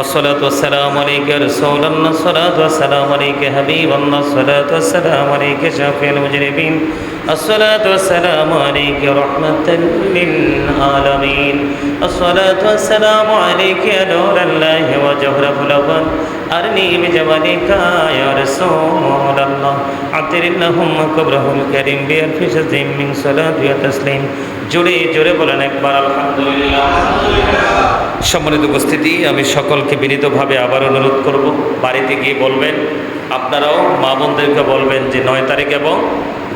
الصلاة والسلام عليك يا رسول الله الصلاة والسلام عليك حبيب الله الصلاة والسلام عليك شافع المجرمين الصلاة والسلام عليك رحمة للعالمين الصلاة والسلام عليك يا نور الله وجهر الأول أرني بجمالك يا رسول الله عطر اللهم قبره الكريم بألف شزم من صلاة وتسليم জোরে জোরে বলেন একবার আলহামদুলিল্লাহ। সম্মানিত উপস্থিতি, আমি সকলকে বিনীতভাবে আবার অনুরোধ করব, বাড়িতে গিয়ে বলবেন, আপনারাও মা বোনদেরকে বলবেন যে 9 তারিখ এবং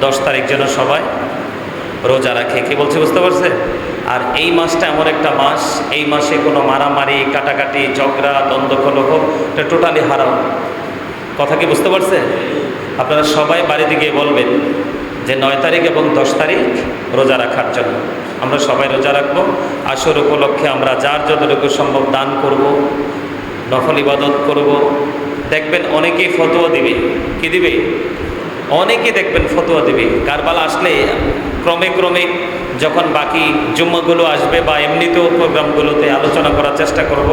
10 তারিখ যেন সবাই রোজা রাখে। কি বলছে বুঝতে পারছে? আর এই মাসটা এমন একটা মাস, এই মাসে কোনো মারামারি, কাটাকাটি, ঝগড়া, দ্বন্দ্ব, কলহ, এটা টোটালি হারাম। কথা কি বুঝতে পারছে? আপনারা সবাই বাড়িতে গিয়ে বলবেন যে 9 তারিখ এবং 10 তারিখ রোজা রাখার জন্য। আমরা সবাই রোজা রাখবো। আসর উপলক্ষে আমরা যার যতটুকু সম্ভব দান করব, নফল ইবাদত করব। দেখবেন অনেকেই ফতোয়া দিবে। কি দিবে? অনেকেই দেখবেন ফতোয়া দিবে। কারবালা আসলে ক্রমে ক্রমে যখন বাকি জুম্মাগুলো আসবে বা এমনিতেও প্রোগ্রামগুলোতে আলোচনা করার চেষ্টা করব।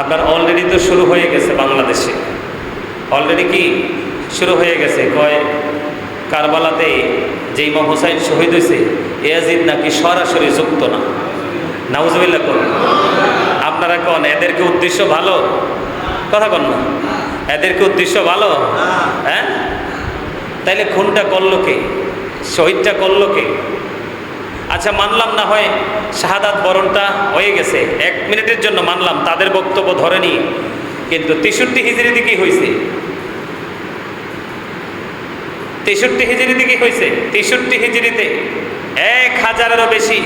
আপনার অলরেডি তো শুরু হয়ে গেছে বাংলাদেশে, অলরেডি কি শুরু হয়ে গেছে। কারবালাতে যে ইমাম হুসাইন শহীদ হয়েছে, ইয়াজিদ নাকি সরাসরি যুক্ত না। নাউজুবিল্লাহ কোন। আপনারা কোন এদেরকে উদ্দেশ্য ভালো? কথা কোন না, এদেরকে উদ্দেশ্য ভালো? হ্যাঁ, তাইলে খুনটা করলো কে? শহীদটা করলো কে? আচ্ছা মানলাম না হয় শাহাদাত বরণটা হয়ে গেছে, 1 মিনিটের জন্য মানলাম, তাদের বক্তব্য ধরেনি। কিন্তু 63 হিজরিতে কি হয়েছে? 63 হিজরিতে কি হয়েছে? 63 হিজরিতে 1000-এরও বেশি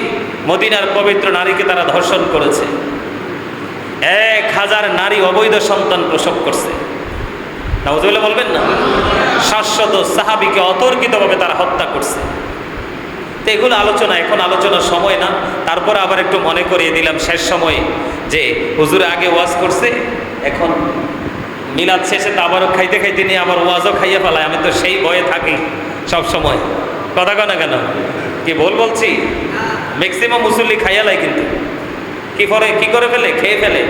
মদিনার পবিত্র নারীকে তারা ধর্ষণ করেছে। 1000 নারী অবৈধ সন্তান প্রসব করছে। নাউজুবিল্লাহ বলবেন না? 700 সাহাবীকে অতর্কিতভাবে তারা হত্যা করছে। তো এগুলো আলোচনা, এখন আলোচনার সময় না। তারপর আবার একটু মনে করিয়ে দিলাম শেষ সময়ে যে হুজুর আগে ওয়াজ করছে, এখন মিলাদ শেষে তো আবারও খাইতে খাইতে নিয়ে আবার ওয়াজও খাইয়ে ফেলায়। আমি তো সেই ভয়ে থাকি সব সময়। কথা কয় না কেন? কি বলছি? ম্যাক্সিমাম মুসল্লি খাইয়ালাই, কিন্তু কি করে ফেলে? খেয়ে ফেলে।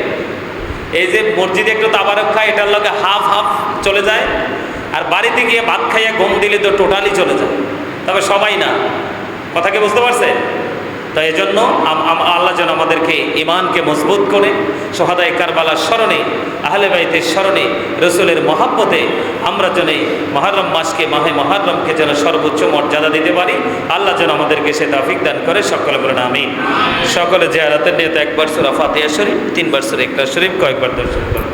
এই যে মসজিদে একটু তাবারক খায়, এটার লগে হাফ হাফ চলে যায়, আর বাড়িতে গিয়ে ভাত খাইয়া ঘুম দিলে তো টোটালি চলে যায়। তবে সবাই না। কথা কি বুঝতে পারছে? তো এই জন্য আল্লাহ যেন আমাদেরকে ইমানকে মজবুত করে শহাদায়ে কারবালার স্মরণে, আহলে বাইতের স্মরণে, রসুলের মহাব্বতে আমরা যেন এই মুহররম মাসকে, মাহে মুহররমকে যেন সর্বোচ্চ মর্যাদা দিতে পারি। আল্লাহ যেন আমাদেরকে সে তৌফিক দান করে। সকলে বলেন আমিন। সকলে জিয়ারতের নিয়তে 1 বার সূরা ফাতিহা শরীফ, 3 বার সূরা ইখলাস শরীফ, কয়েকবার দর্শন করুন।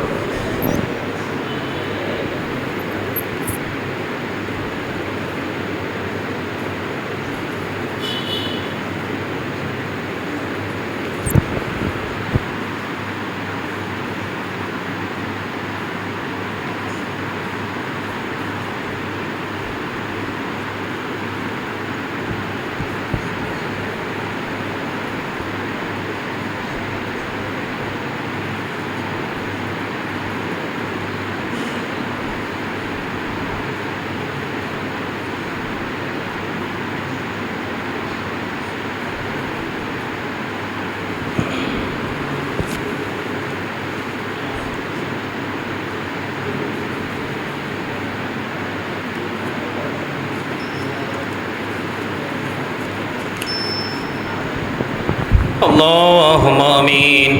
اللهم آمين.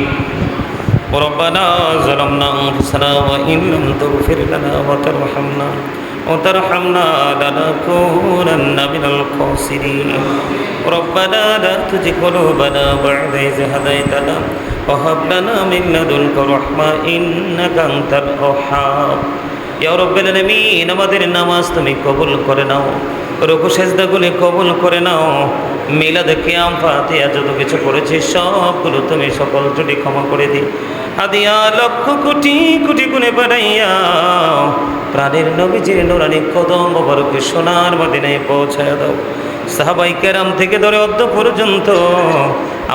ربنا ظلمنا أنفسنا وإن لم تغفر لنا وترحمنا لنكونن من الخاسرين. ربنا لا تزغ قلوبنا بعد إذ هديتنا وهب لنا من لدنك رحمة إنك أنت الوهاب. ইয়া রাব্বাল আলামিন, আমাদের নামাজ তুমি কবুল করে নাও, রুকু সেজদাগুলি কবুল করে নাও, মিলাদ কিয়াম ফাতিহা যত কিছু করেছি সবগুলো তুমি সকল ত্রুটি ক্ষমা করে দিই। হাদিয়া লক্ষ কোটি কোটি গুণে বাড়াইয়া প্রাণের নবীজির নুরানি কদম মোবারকে সোনার মদিনায় পৌঁছায় দাও। সাহাবাই কেরাম থেকে ধরে অদ্য পর্যন্ত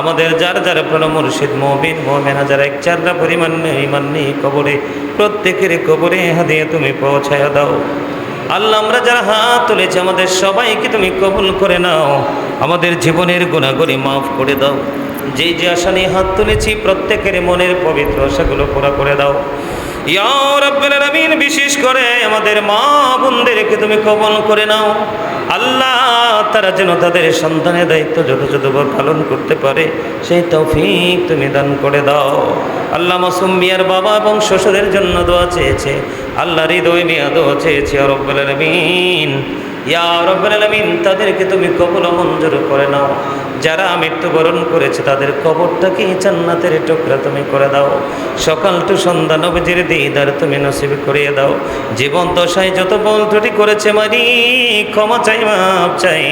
আমাদের যার যারা প্রাণ মুর্শিদ মুমিন মুমিনা যারা এক চারটা পরিমাণ ইমান নেই কবরে, প্রত্যেকের কবরে হাদিয়া তুমি পৌঁছায় দাও। আল্লাহ আমরা যারা হাত তুলেছি আমাদের সবাইকে তুমি কবুল করে নাও, আমাদের জীবনের গুনাহগুলি মাফ করে দাও। যে যে আশা নিয়ে হাত তুলেছি প্রত্যেকের মনের পবিত্র আশাগুলো পুরা করে দাও ইয়া রাব্বুল আলামিন। বিশেষ করে আমাদের মা বোনদেরকে তুমি কবুল করে নাও আল্লাহ, তারা যেন তাদের সন্তানের দায়িত্ব যথাযথভাবে পালন করতে পারে সেই তৌফিক তুমি দান করে দাও আল্লাহ। মাসুম মিয়ার বাবা এবং শ্বশুরের জন্য দোয়া চেয়েছে আল্লাহ, হৃদয় মিয়া দোয়া চেয়েছে ইয়া রাব্বুল আলামিন। ইয়া রাব্বুল আলামিন তাদেরকে তুমি কবুল ও মঞ্জুর করে নাও। যারা মৃত্যুবরণ করেছে তাদের কবরটাকে জান্নাতের টুকরা তুমি করে দাও। সকাল টু সন্ধ্যা নবীজির দিদার তুমি নসিব করিয়ে দাও। জীবন দশায় যত ভুল ত্রুটি করেছে মারি ক্ষমা চাই, মাপ চাই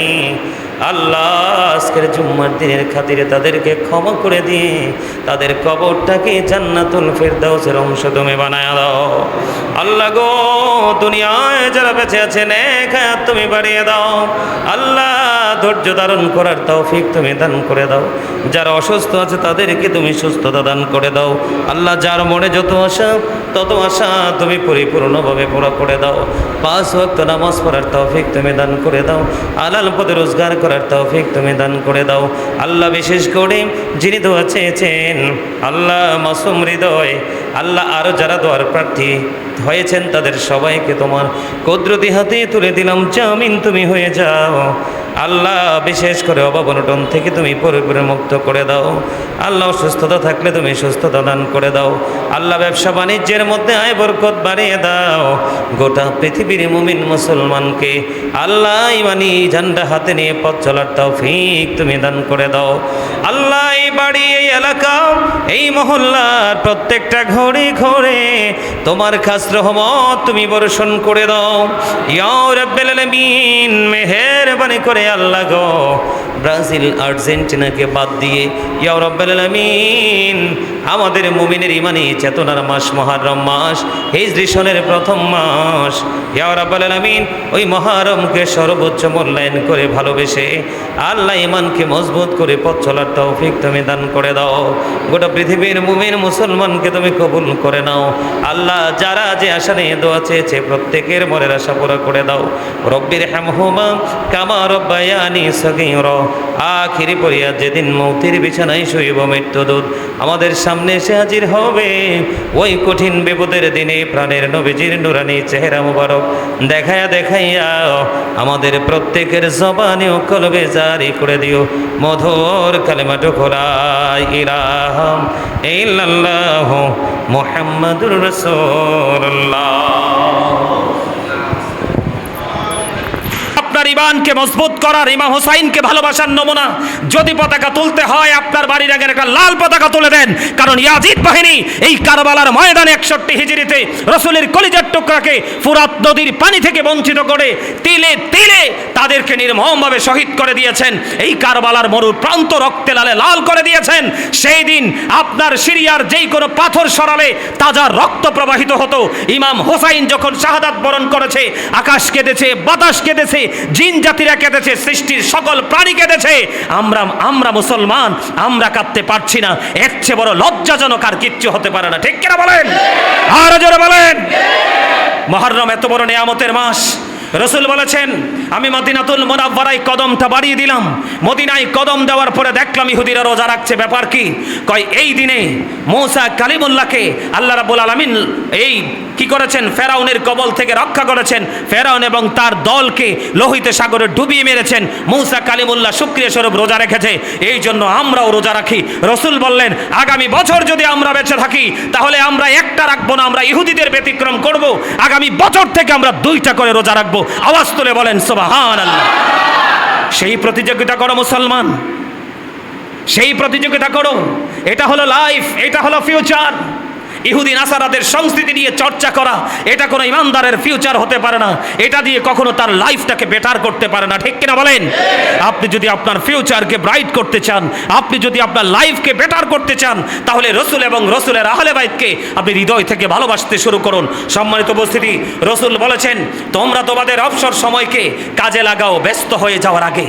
আল্লাহ। আজকের জুম্মার দিনের খাতিরে তাদেরকে ক্ষমা করে দিয়ে তাদের কবরটাকে জান্নাতুল ফেরদাউসের অংশ তুমি বানায় দাও আল্লাহ গো। দুনিয়ায় যারা বেঁচে আছে নেক হায়াত তুমি বাড়িয়ে দাও আল্লাহ। ধৈর্য ধারণ করার তৌফিক তুমি দান করে দাও। যারা অসুস্থ আছে তাদেরকে তুমি সুস্থতা দান করে দাও আল্লাহ। যার মনে যত আশা তত আশা তুমি পরিপূর্ণভাবে পুরা করে দাও। 5 ওয়াক্ত নামাজ পড়ার তৌফিক তুমি দান করে দাও। হালাল পথে রোজগার করার তৌফিক তুমি দান করে দাও আল্লাহ। বিশেষ করে যিনি দোয়া চেয়েছেন আল্লাহ মাসুম হৃদয় আল্লাহ, আরও যারা দোয়ার প্রার্থী হয়েছেন তাদের সবাইকে তোমার কুদরতি হাতে তুলে দিলাম। জামিন তুমি হয়ে যাও আল্লাহ। বিশেষ করে অভাব অনটন থেকে তুমি পরিপূর্ণ মুক্ত করে দাও আল্লাহ। অসুস্থতা থাকলে তুমি সুস্থতা দান করে দাও আল্লাহ। ব্যবসা বাণিজ্যের মধ্যে আয় বরকত বাড়িয়ে দাও। গোটা পৃথিবীর মুমিন মুসলমানকে আল্লাহ ইমানি ঝান্ডা হাতে নিয়ে পথ চলার তৌফিক তুমি দান করে দাও আল্লাহ। এই বাড়ি, এই এলাকা, এই মহল্লার প্রত্যেকটা ঘরে ঘরে তোমার খাস রহমত তুমি বর্ষণ করে দাও ইয়া রাব্বুল আলামিন। মেহেরবানি করে আল্লাহ গো, ব্রাজিল আর্জেন্টিনাকে বাদ দিয়ে ইয়া রাব্বুল আলামিন আমাদের মুমিনের ইমানি চেতনার মাস মুহররম মাস, হিজরি সনের প্রথম মাস ইয়া রাব্বুল আলামিন ওই মুহররমকে সর্বোচ্চ মূল্যায়ন করে ভালোবেসে আল্লাহ ইমানকে মজবুত করে পথ চলার তৌফিক তুমি দান করে দাও। গোটা পৃথিবীর মুমিন মুসলমানকে তুমি কবুল করে নাও আল্লাহ। যারা যে আশা নিয়ে দোয়া চেয়েছে প্রত্যেকের মনের আশা পুরো করে দাও। রব্বির হামহুমা কামা রব্বায়ানি সগীরা। আখিরি পরিয়া যেদিন মৌতের বিছানায় শুইব মৃত্যুদূত আমাদের সামনে এসে হাজির হবে, ওই কঠিন বিপদের দিনে প্রাণের নবীজির নুরানি চেহারা মুবারক দেখাইয়া দেখাইয়া আমাদের প্রত্যেকের জবানে ও কলবে জারি করে দিও মধুর কালেমাটুকু লা ইলাহা ইল্লাল্লাহু মুহাম্মাদুর রাসূলুল্লাহ। আপনার ইমানকে মজবুত করার, ইমাম হোসাইনকে ভালোবাসার নমুনা যদি পতাকা তুলতে হয় আপনার বাড়ির আগে একটা লাল পতাকা তুলে দেন। কারণ ইয়াজিদ বাহিনী এই কারবালার ময়দানে 61 হিজরিতে রসুলের কলিজার টুকরাকে ফুরাত নদীর পানি থেকে বঞ্চিত করে তিলে তিলে তাদেরকে নির্মমভাবে শহীদ করে দিয়েছেন। এই কারবালার মরুর প্রান্ত রক্তে লালে লাল করে দিয়েছেন। সেই দিন আপনার সিরিয়ার যেই কোনো পাথর সরালে তাজা রক্ত প্রবাহিত হতো। ইমাম হোসাইন যখন শাহাদাত বরণ করেছে আকাশ কেঁদেছে, বাতাস কেঁদেছে, জিন জাতিরা কেঁদেছে, সৃষ্টির সকল প্রাণী কেঁদেছে। আমরা মুসলমান, আমরা কাঁদতে পারছি না। এর চেয়ে বড় লজ্জাজনক আর কিচ্ছু হতে পারে না। ঠিক কিনা বলেন? আর জোরে বলেন। মুহররম এত বড় নিয়ামতের মাস। রসুল বলেছেন আমি মদিনাতুল মুনাওয়ারায় কদমটা বাড়িয়ে দিলাম। মদিনায় কদম দেওয়ার পরে দেখলাম ইহুদিরা রোজা রাখছে। ব্যাপার কি? কয় এই দিনে মূসা কালিমুল্লাহকে আল্লাহ রাব্বুল আলামিন এই কি করেছেন, ফেরাউনের কবল থেকে রক্ষা করেছেন। ফেরাউন এবং তার দলকে লোহিত সাগরে ডুবিয়ে মেরেছেন। মূসা কালিমুল্লাহ শুকরিয়া স্বরূপ রোজা রেখেছে, এই জন্য আমরাও রোজা রাখি। রসুল বললেন আগামী বছর যদি আমরা বেঁচে থাকি তাহলে আমরা একটা রাখবো না, আমরা ইহুদিদের ব্যতিক্রম করব। আগামী বছর থেকে আমরা 2টা করে রোজা রাখবো। আওয়াজ তুলে বলেন সুবহানাল্লাহ। সেই প্রতিযোগিতা করো মুসলমান, সেই প্রতিযোগিতা করো। এটা হলো লাইফ, এটা হলো ফিউচার। ইহুদি নাসারাদের সংস্কৃতি নিয়ে চর্চা করা এটা কোনো ইমানদারের ফিউচার হতে পারে না। এটা দিয়ে কখনো তার লাইফটাকে বেটার করতে পারে না। ঠিক কিনা বলেন? আপনি যদি আপনার ফিউচারকে ব্রাইট করতে চান, আপনি যদি আপনার লাইফকে বেটার করতে চান, তাহলে রসুল এবং রসুলের আহলে বাইতকে আপনি হৃদয় থেকে ভালোবাসতে শুরু করুন। সম্মানিত উপস্থিতি, রসুল বলেছেন তোমরা তোমাদের অবসর সময়কে কাজে লাগাও ব্যস্ত হয়ে যাওয়ার আগে।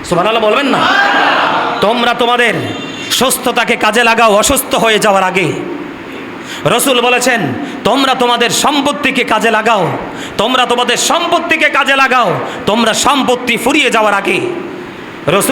সুবহানাল্লাহ বলবেন না? তোমরা তোমাদের সুস্থতাকে কাজে লাগাও অসুস্থ হয়ে যাওয়ার আগে। রসুল বলেছেন, তোমরা তোমাদের সম্পত্তিকে কাজে লাগাও, তোমরা তোমাদের সম্পত্তিকে কাজে লাগাও, তোমরা সম্পত্তি ফুরিয়ে যাওয়ার আগে। রসুল